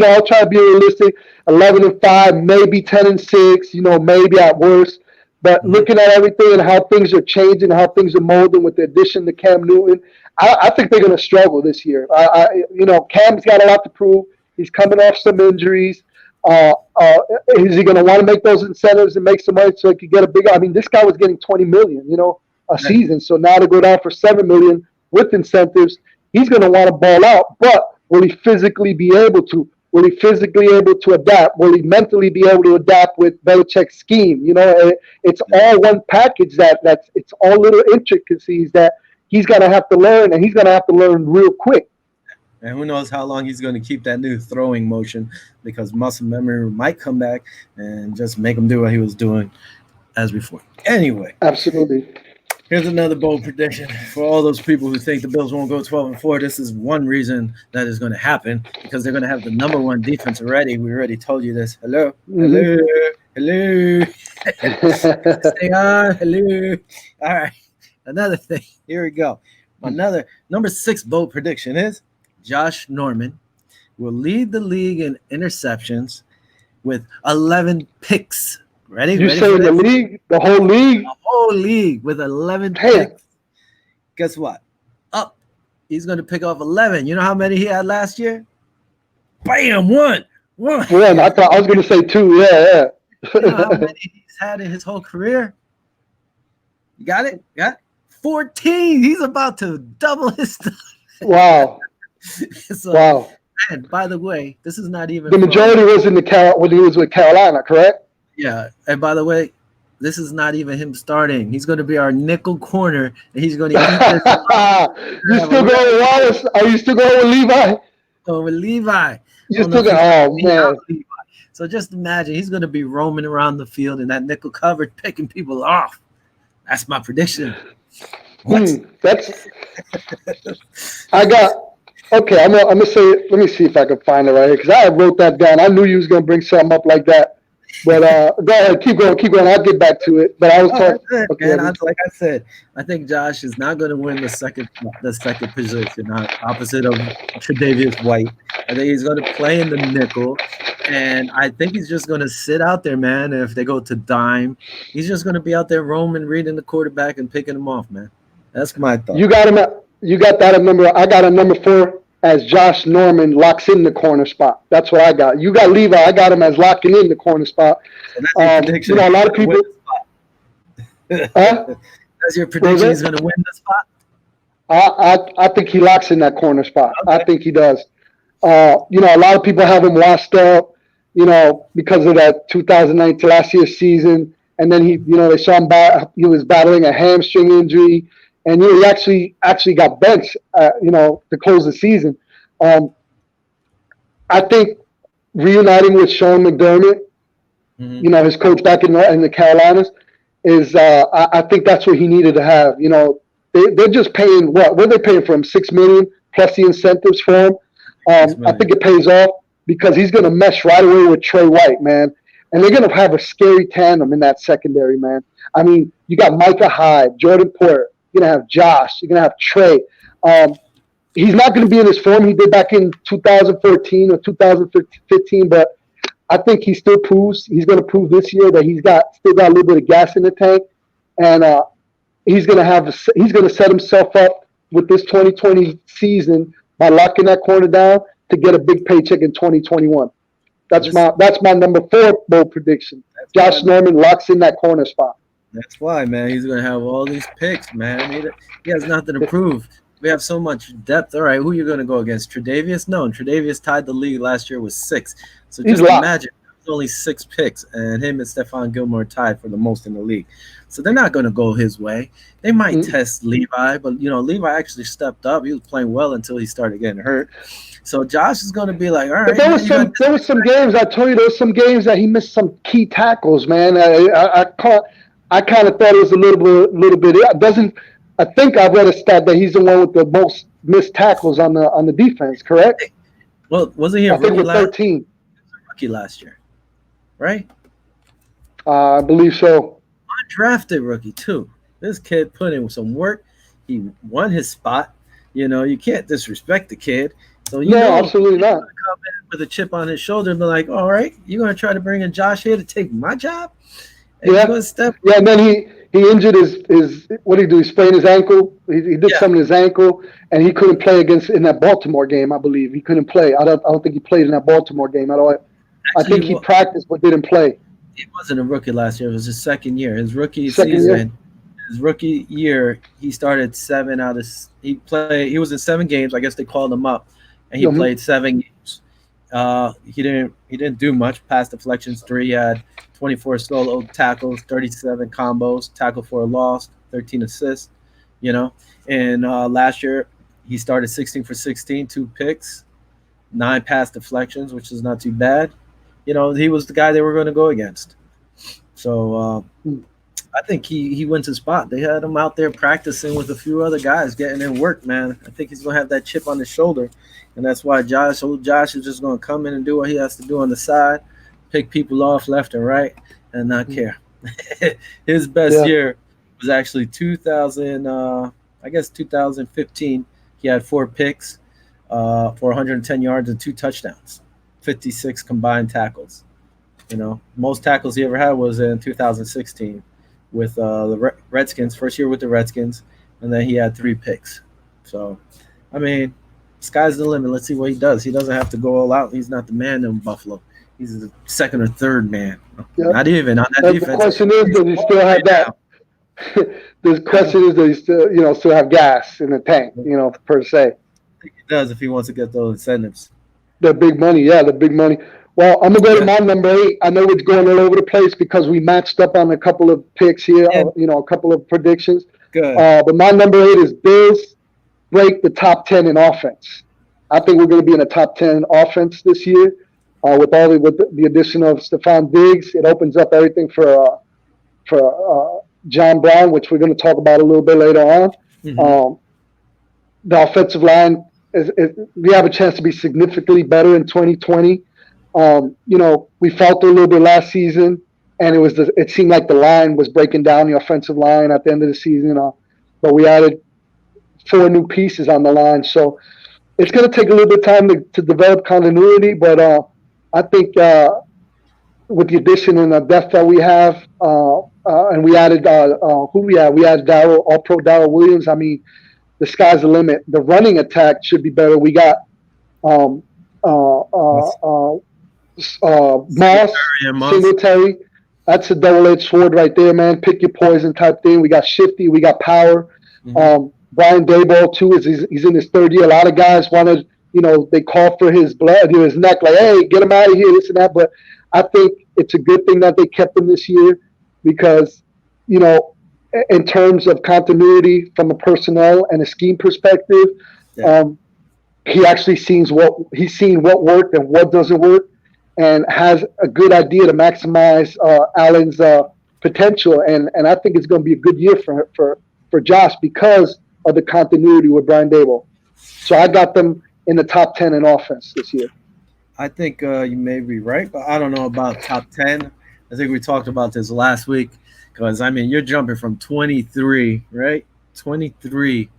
I'll try to be realistic. 11-5, maybe 10-6. Maybe at worst. But looking at everything and how things are changing, how things are molding with the addition to Cam Newton, I think they're going to struggle this year. Cam's got a lot to prove. He's coming off some injuries. Is he going to want to make those incentives and make some money so he could get a bigger? I mean, this guy was getting $20 million, a season. So now to go down for $7 million with incentives, he's going to want to ball out. But will he physically be able to? Will he physically able to adapt? Will he mentally be able to adapt with Belichick's scheme? It's all one package. It's all little intricacies that he's going to have to learn, and he's going to have to learn real quick. And who knows how long he's going to keep that new throwing motion, because muscle memory might come back and just make him do what he was doing as before. Anyway. Absolutely. Here's another bold prediction for all those people who think the Bills won't go 12-4. This is one reason that is going to happen, because they're going to have the number 1 defense already. We already told you this. Hello. Hello. Stay on. Hello. All right. Another thing. Here we go. Another number 6 bold prediction is Josh Norman will lead the league in interceptions with 11 picks. Ready? You say the league? The whole league? The whole league with 11 picks. Guess what? He's going to pick off 11. You know how many he had last year? Bam! One. I thought I was going to say 2. Yeah. You know how many he's had in his whole career? You got it? Yeah. 14. He's about to double his stuff. Wow. Wow. And by the way, this is not even the majority was in when he was with Carolina, correct? Yeah. And by the way, this is not even him starting. He's going to be our nickel corner, and he's going to eat this. You still going with Wallace? Are you still going with Levi? Oh, with Levi. You're still going. Oh man. Levi. So just imagine he's going to be roaming around the field in that nickel coverage, picking people off. That's my prediction. That's. I got. Okay, I'm gonna say. Let me see if I can find it right here, because I wrote that down. I knew you was gonna bring something up like that. But go ahead, keep going. I'll get back to it. But I was talking. Okay, like I said, I think Josh is not going to win the second position, opposite of Tre'Davious White. I think he's going to play in the nickel, and I think he's just going to sit out there, man. If they go to dime, he's just going to be out there roaming, reading the quarterback, and picking him off, man. That's my thought. You got that at number. I got a number 4. As Josh Norman locks in the corner spot. That's what I got. You got Levi. I got him as locking in the corner spot. A lot of people. That's your prediction. He's going to win the spot. I think he locks in that corner spot. Okay. I think he does. A lot of people have him washed up, because of that 2019 last year's season, and then they saw him he was battling a hamstring injury. And he actually got benched, to close the season. I think reuniting with Sean McDermott, his coach back in the Carolinas, is I think that's what he needed to have. They're just paying what are they paying for him? $6 million plus the incentives for him. I think it pays off, because he's going to mesh right away with Trey White, man. And they're going to have a scary tandem in that secondary, man. I mean, you got Micah Hyde, Jordan Porter. You're going to have Josh. You're going to have Trey. He's not going to be in his form he did back in 2014 or 2015, but I think he still proves he's going to prove this year that he's got still got a little bit of gas in the tank, and he's going to set himself up with this 2020 season by locking that corner down to get a big paycheck in 2021. That's my number 4 bold prediction. Josh Norman locks in that corner spot. That's why, man. He's gonna have all these picks, man. He has nothing to prove. We have so much depth. All right, who are you gonna go against? Tre'Davious? No, and Tre'Davious tied the league last year with 6. So just imagine there's only 6 picks, and him and Stephon Gilmore tied for the most in the league. So they're not gonna go his way. They might test Levi, but Levi actually stepped up. He was playing well until he started getting hurt. So Josh is going to be like, all right. But there was some games. I told you there was some games that he missed some key tackles. Man, I kind of thought it was a little bit. It doesn't. I think I read a stat that he's the one with the most missed tackles on the defense. Correct? Well, wasn't he a rookie last? 13. Rookie last year, right? I believe so. Undrafted rookie too. This kid put in some work. He won his spot. You can't disrespect the kid. So absolutely not. Come in with a chip on his shoulder and be like, all right, you're going to try to bring in Josh here to take my job? And and then he injured his what did he do? He sprained his ankle. He did something in his ankle, and he couldn't play in that Baltimore game, I believe. He couldn't play. I don't think he played in that Baltimore game at all. I think he practiced but didn't play. He wasn't a rookie last year. It was his second year. His rookie season. His rookie year, he started 7 out of – he was in 7 games. I guess they called him up. And he played 7 games. He didn't do much. Pass deflections 3. He had 24 solo tackles, 37 combos, tackle for a loss, 13 assists. And last year he started 16 for 16, 2 picks, 9 pass deflections, which is not too bad. He was the guy they were going to go against. So I think he wins his spot. They had him out there practicing with a few other guys, getting in work, man. I think he's going to have that chip on his shoulder. And that's why Josh is just going to come in and do what he has to do on the side, pick people off left and right, and not care. His best year was actually 2015. He had 4 picks for 110 yards and 2 touchdowns, 56 combined tackles. Most tackles he ever had was in 2016 with the Redskins, first year with the Redskins, and then he had 3 picks. So, I mean, sky's the limit. Let's see what he does. He doesn't have to go all out. He's not the man in Buffalo. He's the second or third man. Yep. Not even on that defense. The question is, does he still have that? The question is, does he still have gas in the tank? Per se. I think he does if he wants to get those incentives. The big money, the big money. Well, I'm gonna go to my number 8. I know it's going all over the place because we matched up on a couple of picks here. A couple of predictions. Good. But my number 8 is Bills break the top 10 in offense. I think we're going to be in a top 10 offense this year with the addition of Stephon Diggs. It opens up everything for John Brown, which we're going to talk about a little bit later on. Mm-hmm. The offensive line we have a chance to be significantly better in 2020. We felt a little bit last season, and it seemed like the line was breaking down, the offensive line at the end of the season. But we added 4 new pieces on the line, so it's going to take a little bit of time to develop continuity. But I think with the addition and the depth that we have, and we added we added All-Pro Darrell Williams. I mean, the sky's the limit. The running attack should be better. We got Moss, Singletary. That's a double-edged sword right there, man. Pick your poison type thing. We got Shifty. We got Power. Mm-hmm. Brian Daboll, too, he's in his 3rd year. A lot of guys wanted, they call for his blood, his neck, like, hey, get him out of here, this and that. But I think it's a good thing that they kept him this year because, in terms of continuity from a personnel and a scheme perspective, he actually seen what worked and what doesn't work, and has a good idea to maximize Allen's potential. And I think it's going to be a good year for Josh because of the continuity with Brian Daboll. So I got them in the top 10 in offense this year. I think you may be right, but I don't know about top 10. I think we talked about this last week because, you're jumping from 23, right? 23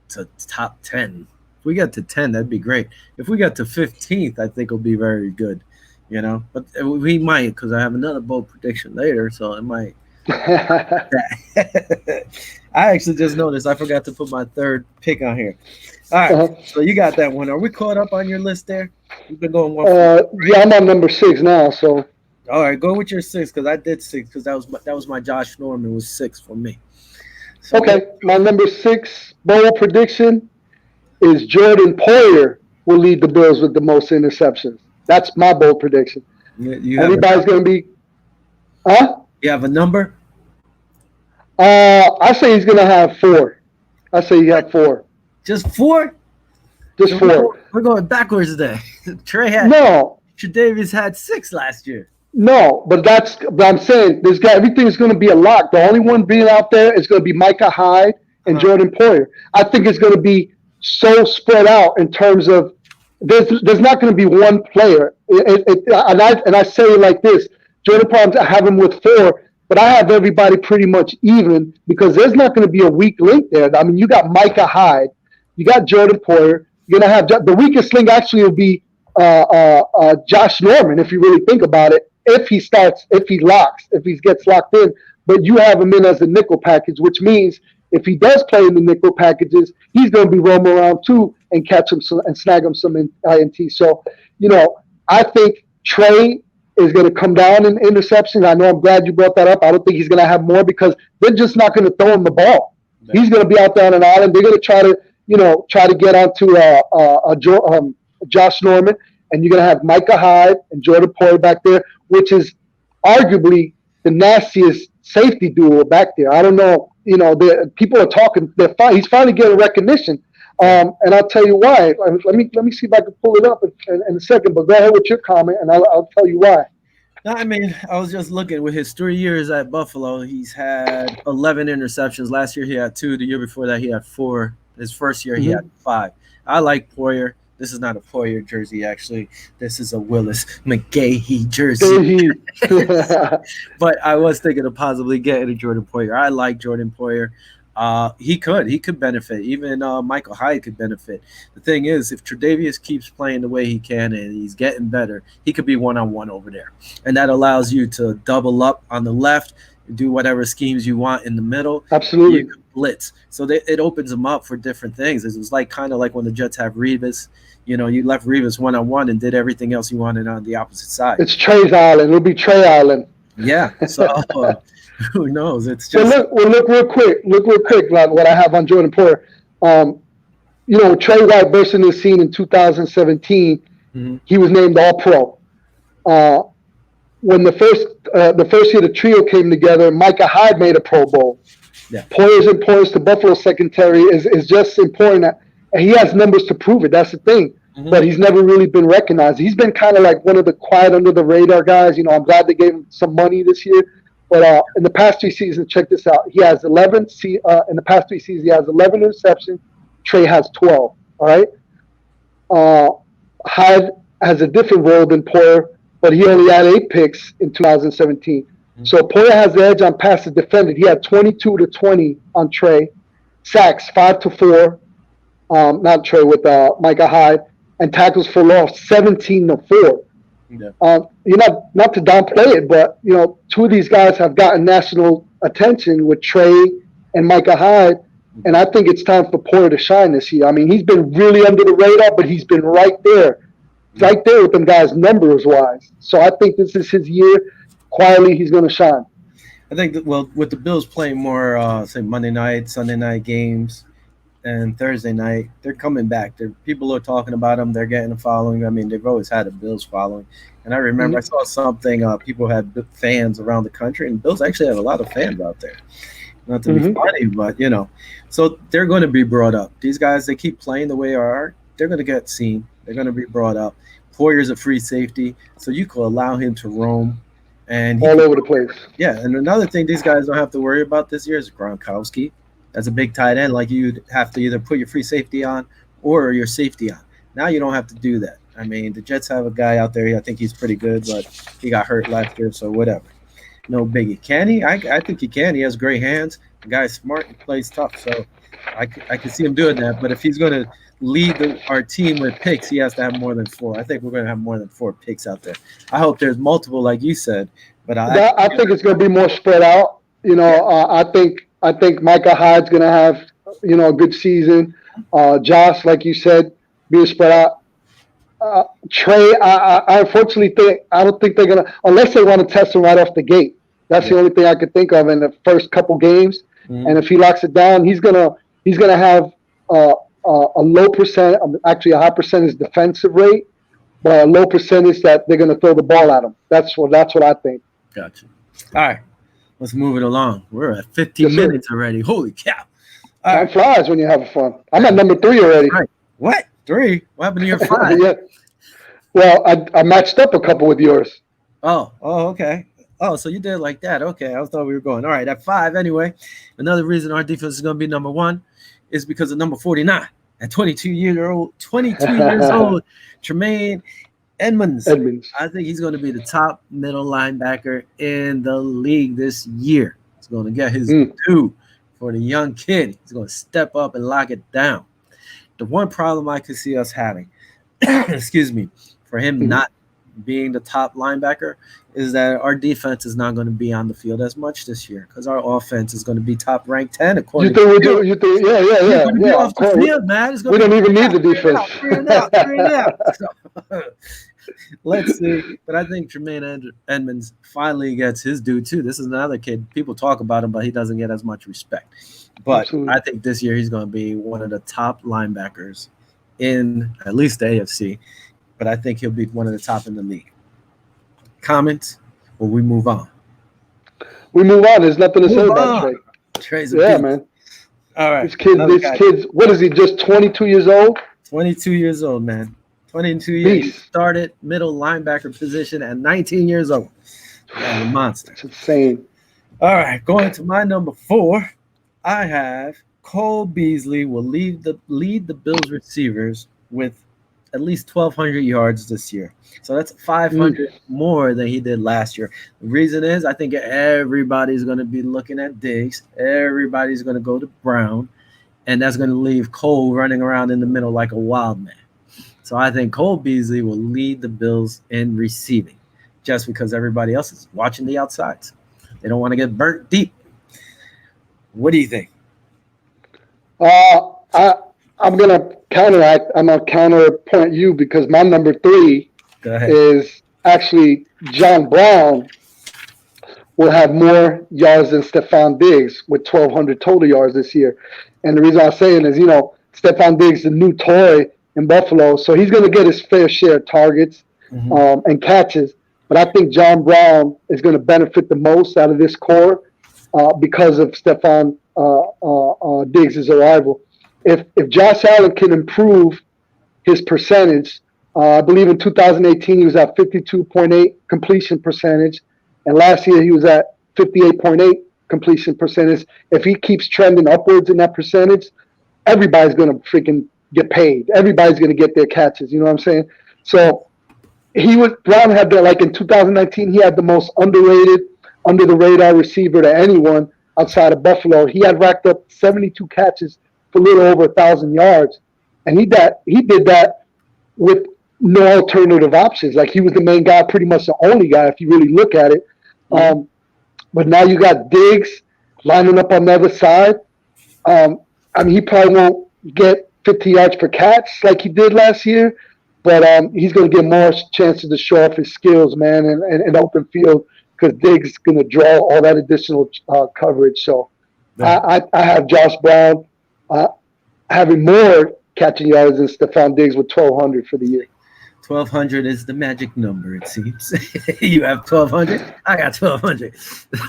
to top 10. If we get to 10, that'd be great. If we got to 15th, I think it'll be very good. But we might, because I have another bold prediction later, so it might. I actually just noticed I forgot to put my third pick on here. All right, Uh-huh. so you got that one. Are we caught up on your list there? You've been going one for. Yeah, I'm on number 6 now. So All right, go with your six because I did six because that was my Josh Norman was six for me. So go. okay, my number 6 bold prediction is Jordan Poyer will lead the Bills with the most interceptions. That's my bold prediction. You have a Everybody's number. going to be, huh? You have a number. I say he's going to have 4. I say you What? have 4. Just four? Just So 4. we're going backwards today. Trey had No, Tre'Davious had six last year. no, but I'm saying there's got everything's going to be a lock. The only one being out there is going to be Micah Hyde and Uh-huh. Jordan Poyer. I think it's going to be so spread out in terms of there's not going to be one player. And I say it like this: Jordan Poyer, I have him with 4, but I have everybody pretty much even because there's not going to be a weak link there. I mean, you got Micah Hyde, you got Jordan Poyer. You're going to have the weakest link actually will be Josh Norman if you really think about it. If he gets locked in, but you have him in as a nickel package, which means if he does play in the nickel packages, he's going to be roaming around too and catch him and snag him some INT. So, I think Trey is going to come down in interceptions. I know I'm glad you brought that up. I don't think he's going to have more because they're just not going to throw him the ball. Yeah. He's going to be out there on an island. They're going to try to get onto Josh Norman, and you're going to have Micah Hyde and Jordan Poyer back there, which is arguably the nastiest safety duo back there. I don't know. People are talking. He's finally getting recognition, and I'll tell you why. Let me see if I can pull it up in a second. But go ahead with your comment, and I'll tell you why. No, I mean, I was just looking with his 3 years at Buffalo. He's had 11 interceptions. Last year he had 2. The year before that he had 4. His first year he Mm-hmm. had 5. I like Poyer. This is not a Poyer jersey, actually. This is a Willis McGahee jersey. But I was thinking of possibly getting a Jordan Poyer. I like Jordan Poyer. He could benefit. Even Michael Hyde could benefit. The thing is, if Tre'Davious keeps playing the way he can and he's getting better, he could be one-on-one over there, and that allows you to double up on the left, do whatever schemes you want in the middle. Absolutely. You can blitz, so it opens them up for different things. It was like kind of like when the Jets have Revis. You left Revis one-on-one and did everything else you wanted on the opposite side. It's Trey's Island. It'll be Trey Island. Yeah, so who knows? It's So just look real quick. Look real quick, like what I have on Jordan Poyer. Trey White burst into the scene in 2017. Mhm. He was named All Pro. When the first year the trio came together, Micah Hyde made a Pro Bowl. Yeah. Poyer's importance to Buffalo secondary is just important, and he has numbers to prove it. That's the thing. Mhm. But he's never really been recognized. He's been kind of like one of the quiet under the radar guys. I'm glad they gave him some money this year. But in the past 3 seasons, check this out. He has 11. In the past 3 seasons, he has 11 interceptions. Trey has 12. All right. Hyde has a different role than Poyer, but he only had 8 picks in 2017. Mm-hmm. So Poyer has the edge on passes defended. He had 22 to 20 on Trey, sacks 5 to 4. Not Trey with Micah Hyde, and tackles for loss 17 to 4. Yeah. Not to downplay it, but 2 of these guys have gotten national attention with Trey and Micah Hyde, and I think it's time for Poyer to shine this year. I mean, he's been really under the radar, but he's been right there with them guys numbers wise. So I think this is his year. Quietly, he's going to shine. I think that, well, with the Bills playing more, say Monday night, Sunday night games, and Thursday night, they're coming back. People are talking about them. They're getting a following. I mean, they've always had a Bills following. And I remember I saw something. People had fans around the country, and Bills actually have a lot of fans out there. Not to be funny, but so they're going to be brought up. These guys, they keep playing the way they are. They're going to get seen. They're going to be brought up. Poyer's a free safety, so you could allow him to roam. And all over the place. Yeah, and another thing these guys don't have to worry about this year is Gronkowski. That's a big tight end. Like you'd have to either put your free safety on or your safety on. Now you don't have to do that. I mean, the Jets have a guy out there. I think he's pretty good, but he got hurt last year, so whatever. No biggie. Can he? I think he can. He has great hands. The guy's smart. He plays tough, so I could see him doing that. But if he's going to lead our team with picks, he has to have more than 4. I think we're going to have more than 4 picks out there. I hope there's multiple, like you said, but I think it's going to be more spread out. yeah, I think Micah Hyde's going to have a good season. Josh, like you said, being spread out. Trey, I unfortunately I don't think they're gonna, unless they want to test him right off the gate. That's the only thing I could think of in the first couple games. Mm-hmm. And if he locks it down, he's gonna have a low percent, actually a high percentage defensive rate, but a low percentage that they're gonna throw the ball at him. That's what I think. Gotcha. All right, let's move it along. We're at 15 minutes already. Holy cow! Time flies when you're having fun. I'm at number 3 already. Right. What? 3? What happened to your 5? Yeah. Well, I matched up a couple with yours. Oh, okay. Oh, so you did it like that. Okay, I thought we were going. All right, at 5 anyway. Another reason our defense is going to be number 1 is because of number 49. At 22 years old, Tremaine Edmonds. I think he's going to be the top middle linebacker in the league this year. He's going to get his due for the young kid. He's going to step up and lock it down. The one problem I could see us having, excuse me, for him not being the top linebacker is that our defense is not going to be on the field as much this year because our offense is going to be top ranked 10 according You think, yeah. Off the field, man. We don't even need the defense. Three and out. So, let's see. But I think Tremaine Edmonds finally gets his due too. This is another kid. People talk about him, but he doesn't get as much respect. But absolutely. I think this year he's going to be one of the top linebackers in at least the AFC. But I think he'll be one of the top in the league. Comments? Or we move on? We move on. There's nothing to say about Trey. Trey's a beast. Man. All right. This kid's, what is he, just 22 years old? 22 years old, man. 22 years. He started middle linebacker position at 19 years old. That's a monster. It's insane. All right. Going to my number 4, I have Cole Beasley will lead the Bills receivers with at least 1,200 yards this year. So that's 500 more than he did last year. The reason is I think everybody's going to be looking at Diggs. Everybody's going to go to Brown. And that's going to leave Cole running around in the middle like a wild man. So I think Cole Beasley will lead the Bills in receiving just because everybody else is watching the outsides. They don't want to get burnt deep. What do you think? I'm going to counteract. I'm going to counterpoint you because my number 3 is actually John Brown will have more yards than Stephon Diggs with 1,200 total yards this year. And the reason I'm saying is, Stephon Diggs is the new toy in Buffalo, so he's going to get his fair share of targets and catches. But I think John Brown is going to benefit the most out of this core because of Stephon Diggs' arrival. If Josh Allen can improve his percentage, I believe in 2018 he was at 52.8 completion percentage, and last year he was at 58.8 completion percentage. If he keeps trending upwards in that percentage, everybody's going to freaking get paid. Everybody's going to get their catches. You know what I'm saying? So Brown had like in 2019, he had the most underrated, under the radar receiver to anyone outside of Buffalo. He had racked up 72 catches for a little over 1,000 yards. And he did that with no alternative options. Like he was the main guy, pretty much the only guy if you really look at it. But now you got Diggs lining up on the other side. He probably won't get 50 yards per catch like he did last year, but he's going to get more chances to show off his skills, man, and open field because Diggs is going to draw all that additional coverage. So I have Josh Brown having more catching yards than Stephon Diggs with 1,200 for the year. 1,200 is the magic number, it seems. You have 1,200. I got 1,200.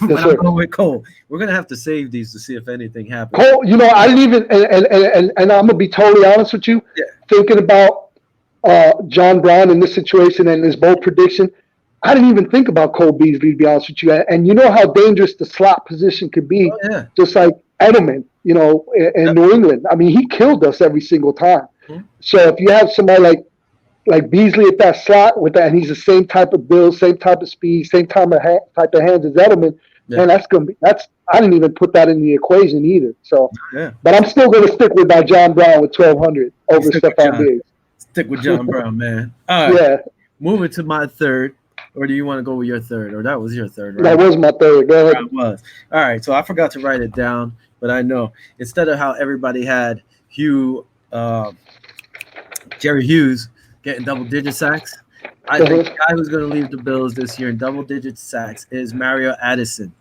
But I'm going with Cole. We're going to have to save these to see if anything happens. Cole, I didn't even, and I'm going to be totally honest with you, thinking about John Brown in this situation and his bold prediction, I didn't even think about Cole Beasley, to be honest with you. And you know how dangerous the slot position could be, just like Edelman, in New England. I mean, he killed us every single time. So if you have somebody like Beasley at that slot with that, and he's the same type of build, same type of speed, same type of hands as Edelman, man, I didn't even put that in the equation either. So, Yeah. but I'm still going to stick with my John Brown with 1,200 over Stephon Diggs. Stick with John Brown, man. All right. Yeah. Moving to my third. Or do you want to go with your third? Or that was your third, right? That was my third. Go ahead. That was. All right. So I forgot to write it down, but I know instead of how everybody had Jerry Hughes getting double-digit sacks, I think the guy who's going to leave the Bills this year in double-digit sacks is Mario Addison.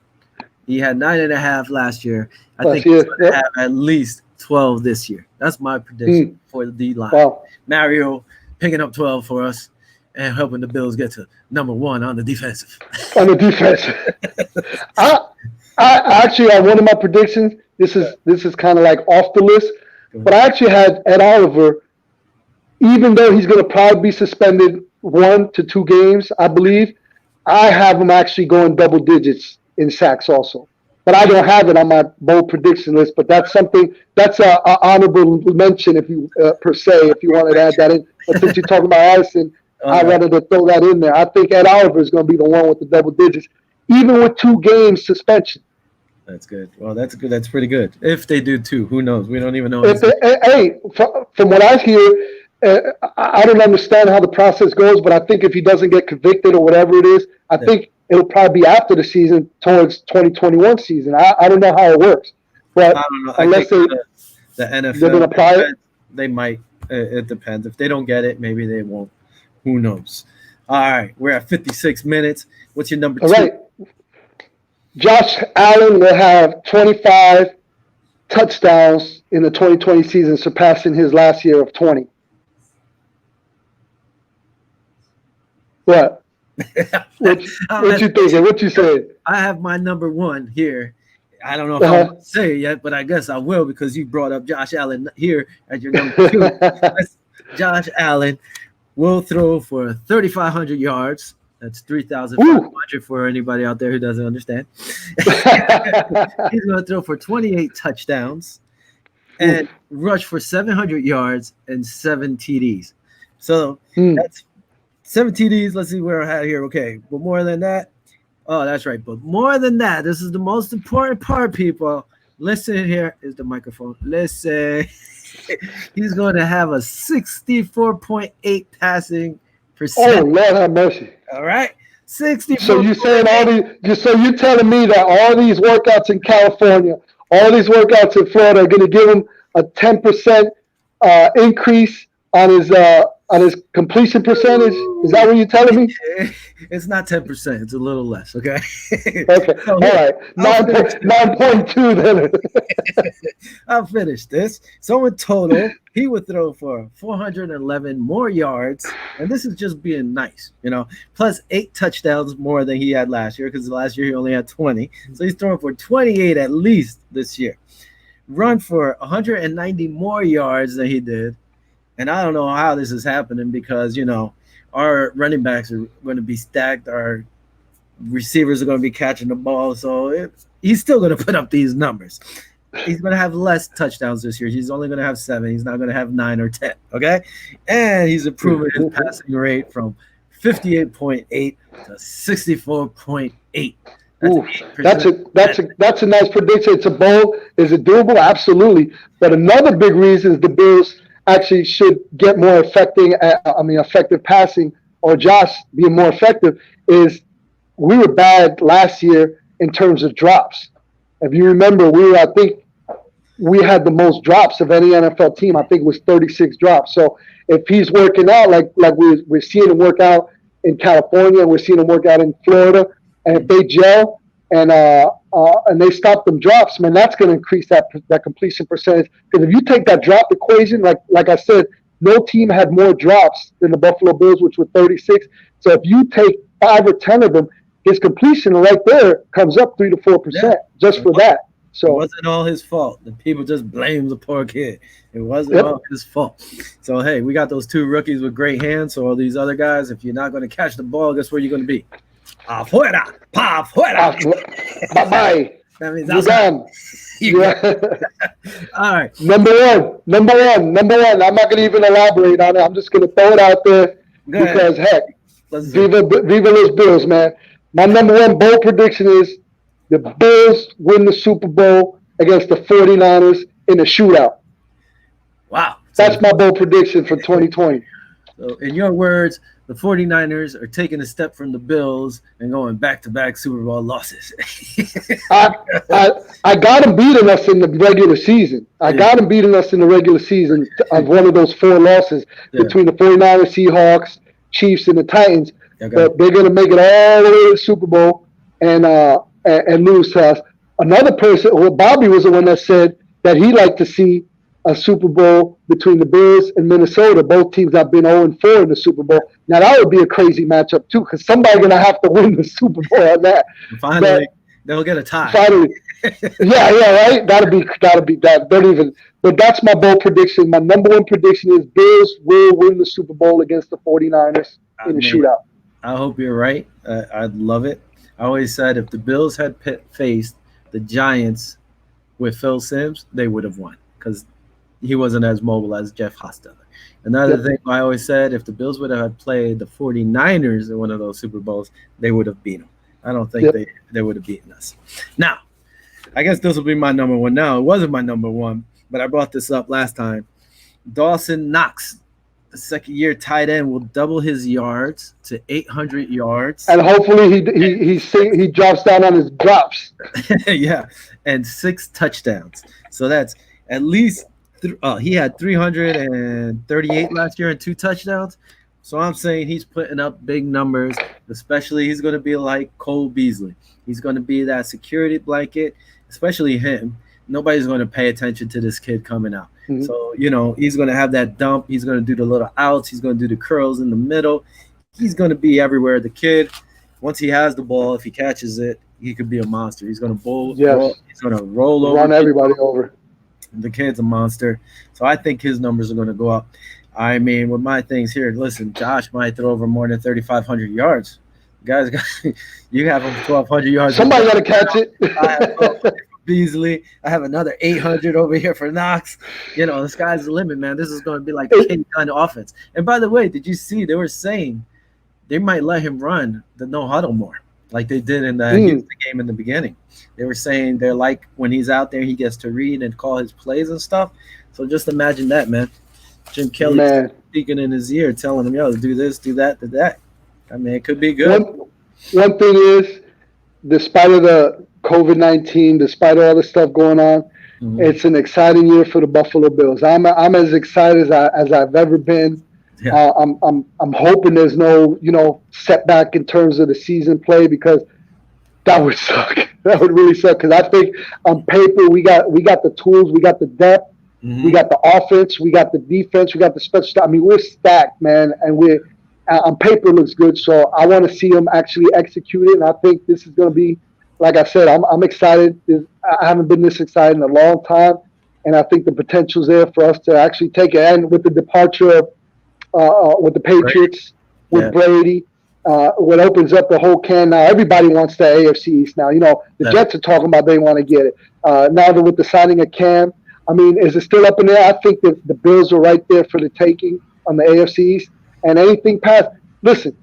He had 9.5 last year. I think he's going to have at least 12 this year. That's my prediction for the D-line. Wow. Mario picking up 12 for us and helping the Bills get to number one on the defensive. On the defensive. I actually had one of my predictions. This is kind of like off the list, but I actually had Ed Oliver, even though he's going to probably be suspended 1 to 2 games, I believe, I have him actually going double digits in sacks also. But I don't have it on my bold prediction list. But that's something that's an honorable mention, if you per se, if you wanted to add that in. But since you're talking about Addison, I wanted to throw that in there. I think Ed Oliver is going to be the one with the double digits, even with 2 games suspension. That's good. Well, that's good. That's pretty good. If they do 2, who knows? We don't even know. Hey, from what I hear, I don't understand how the process goes, but I think if he doesn't get convicted or whatever it is, I think it'll probably be after the season, towards 2021 season. I don't know how it works, but I don't know. Unless the NFL, they're gonna apply it, they might. It depends. If they don't get it, maybe they won't. Who knows? All right, we're at 56 minutes. What's your number 2? All right. Josh Allen will have 25 touchdowns in the 2020 season, surpassing his last year of 20. What? What you thinking? What you saying? I have my number 1 here. I don't know if I'm going to say it yet, but I guess I will because you brought up Josh Allen here at your number 2. Josh Allen will throw for 3,500 yards. That's 3,500 for anybody out there who doesn't understand. He's going to throw for 28 touchdowns and rush for 700 yards and 7 TDs. So that's 7 TDs. Let's see where I had here. Okay, but more than that. Oh, that's right. But more than that, this is the most important part, people. Listen, here is the microphone. Listen. He's going to have a 64.8 passing percent. Oh, Lord have mercy. All right. 64. So you're saying you're telling me that all these workouts in California, all these workouts in Florida are going to give him a 10% increase on his completion percentage? Is that what you're telling me? It's not 10%. It's a little less. Okay. Okay. So, all right. 9.2 then. I'll finish this. So in total, he would throw for 411 more yards, and this is just being nice, plus 8 touchdowns more than he had last year, because last year he only had 20. So he's throwing for 28 at least this year. Run for 190 more yards than he did. And I don't know how this is happening because, our running backs are going to be stacked. Our receivers are going to be catching the ball. So he's still going to put up these numbers. He's going to have less touchdowns this year. He's only going to have 7. He's not going to have 9 or 10. Okay. And he's improving his passing rate from 58.8 to 64.8. That's a nice prediction. It's a bold. Is it doable? Absolutely. But another big reason is the Bills actually should get more effective passing, or Josh being more effective, is we were bad last year in terms of drops. If you remember, I think we had the most drops of any NFL team. I think it was 36 drops. So if he's working out like we're seeing him work out in California, we're seeing him work out in Florida, and if they gel and they stop them drops, man, that's going to increase that completion percentage. Because if you take that drop equation, like I said, no team had more drops than the Buffalo Bills, which were 36. So if you take 5 or 10 of them, his completion right there comes up 3 to 4% just for that. So it wasn't all his fault. The people just blame the poor kid. It wasn't all his fault. So hey, we got those 2 rookies with great hands. So all these other guys, if you're not going to catch the ball, guess where you're going to be? Afuera, pa afuera. Bye-bye. That means you're done. All right. Number one. I'm not going to even elaborate on it. I'm just going to throw it out there because, heck, Viva los Bills, man. My number 1 bold prediction is the Bills win the Super Bowl against the 49ers in a shootout. Wow. That's my bold prediction for 2020. So, in your words, the 49ers are taking a step from the Bills and going back-to-back Super Bowl losses. I got them beating us in the regular season. I got them beating us in the regular season of one of those 4 losses between the 49ers, Seahawks, Chiefs, and the Titans. Okay. But they're going to make it all the way to the Super Bowl and lose to us. Another person, well, Bobby was the one that said that he'd like to see a Super Bowl between the Bills and Minnesota. Both teams have been 0-4 in the Super Goal. Now that would be a crazy matchup too, because somebody's gonna have to win the Super Bowl on that. Finally, they'll get a tie. Finally, yeah, right. Gotta be that. Don't even. But that's my bold prediction. My number one prediction is Bills will win the Super Bowl against the 49ers in a shootout. I hope you're right. I'd love it. I always said if the Bills had faced the Giants with Phil Simms, they would have won because he wasn't as mobile as Jeff Hostetler. Another thing I always said, if the Bills would have played the 49ers in one of those Super Bowls, they would have beaten them. I don't think they would have beaten us. Now, I guess this will be my number one now. It wasn't my number one, but I brought this up last time. Dawson Knox, the second-year tight end, will double his yards to 800 yards. And hopefully he drops down on his drops. Yeah, and 6 touchdowns. So that's at least he had 338 last year and 2 touchdowns. So I'm saying he's putting up big numbers, especially he's going to be like Cole Beasley. He's going to be that security blanket, especially him. Nobody's going to pay attention to this kid coming out. Mm-hmm. So, he's going to have that dump. He's going to do the little outs. He's going to do the curls in the middle. He's going to be everywhere. The kid, once he has the ball, if he catches it, he could be a monster. He's going to roll. He's going to roll over. Run everybody over. The kid's a monster. So I think his numbers are going to go up. I mean, with my things here, listen, Josh might throw over more than 3,500 yards. Guys, you have him 1,200 yards. Somebody got to catch it. I have 1,200 for Beasley. I have another 800 over here for Knox. The sky's the limit, man. This is going to be like a kind of offense. And by the way, did you see they were saying they might let him run the no huddle more, like they did in the Houston game in the beginning. They were saying they're like when he's out there, he gets to read and call his plays and stuff. So just imagine that, man. Jim Kelly speaking in his ear, telling him, "Yo, do this, do that, do that." I mean, it could be good. One thing is, despite of the COVID-19, despite all the stuff going on, it's an exciting year for the Buffalo Bills. I'm as excited as I've ever been. Yeah. I'm hoping there's no setback in terms of the season play because that would suck. That would really suck because I think on paper we got the tools, we got the depth, we got the offense, we got the defense, we got the special stuff. I mean, we're stacked, man, and we're on paper looks good. So I want to see them actually execute it, and I think this is going to be, like I said, I'm excited. I haven't been this excited in a long time, and I think the potential's there for us to actually take it. And with the departure of with the Patriots, with Brady. What opens up the whole can now. Everybody wants the AFC East now. The Jets are talking about they want to get it. Now that with the signing of Cam, I mean, is it still up in there? I think that the Bills are right there for the taking on the AFC East. And anything past, listen,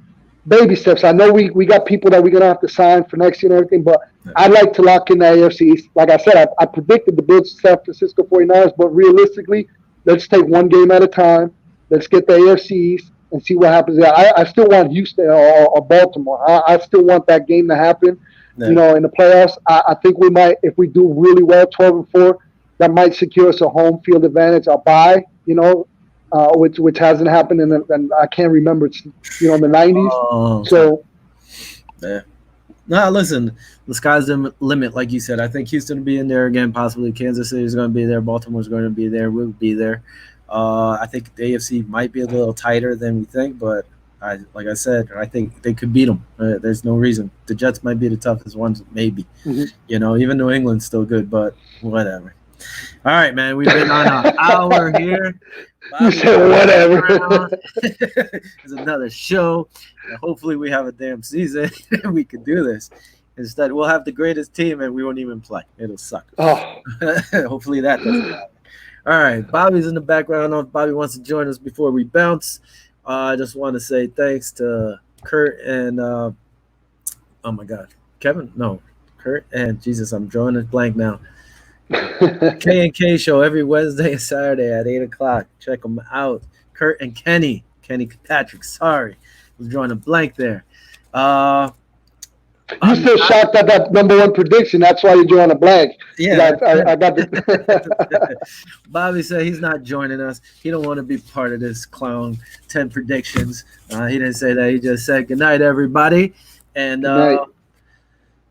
baby steps. I know we got people that we're going to have to sign for next year and everything, but I'd like to lock in the AFC East. Like I said, I predicted the Bills San Francisco 49ers, but realistically, let's take one game at a time. Let's get the AFC East and see what happens there. I still want Houston or Baltimore. I still want that game to happen, in the playoffs. I think we might, if we do really well, 12-4, that might secure us a home field advantage, a bye, which hasn't happened and I can't remember. It's, in the 90s. Oh, so, yeah. No, listen, the sky's the limit, like you said. I think Houston will be in there again, possibly. Kansas City is going to be there. Baltimore's going to be there. We'll be there. I think the AFC might be a little tighter than we think, but like I said, I think they could beat them. There's no reason. The Jets might be the toughest ones, maybe. Even New England's still good, but whatever. All right, man, we've been on an hour here. You said whatever. It's another show. And hopefully we have a damn season and we can do this. Instead, we'll have the greatest team and we won't even play. It'll suck. Oh. Hopefully that doesn't happen. All right, Bobby's in the background. I don't know if Bobby wants to join us before we bounce. I just want to say thanks to Kurt and oh my God, Kevin? No, Kurt and Jesus, I'm drawing a blank now. K and K show every Wednesday and Saturday at 8 o'clock. Check them out. Kurt and Kenny Patrick. Sorry, I was drawing a blank there. You still shocked at that #1 prediction. That's why you're drawing a blank. Yeah, I got the. Bobby said he's not joining us. He don't want to be part of this clown 10 predictions. He didn't say that. He just said good night, everybody, and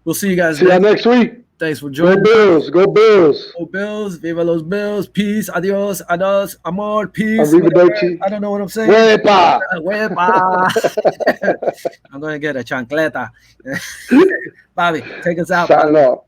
we'll see you guys. See you next week. Thanks for joining. Go Bills. Go Bills. Go Bills. Viva los Bills. Peace. Adios. Adios. Amor. Peace. I don't know what I'm saying. Huepa. I'm going to get a chancleta. Bobby, take us out. Sign off.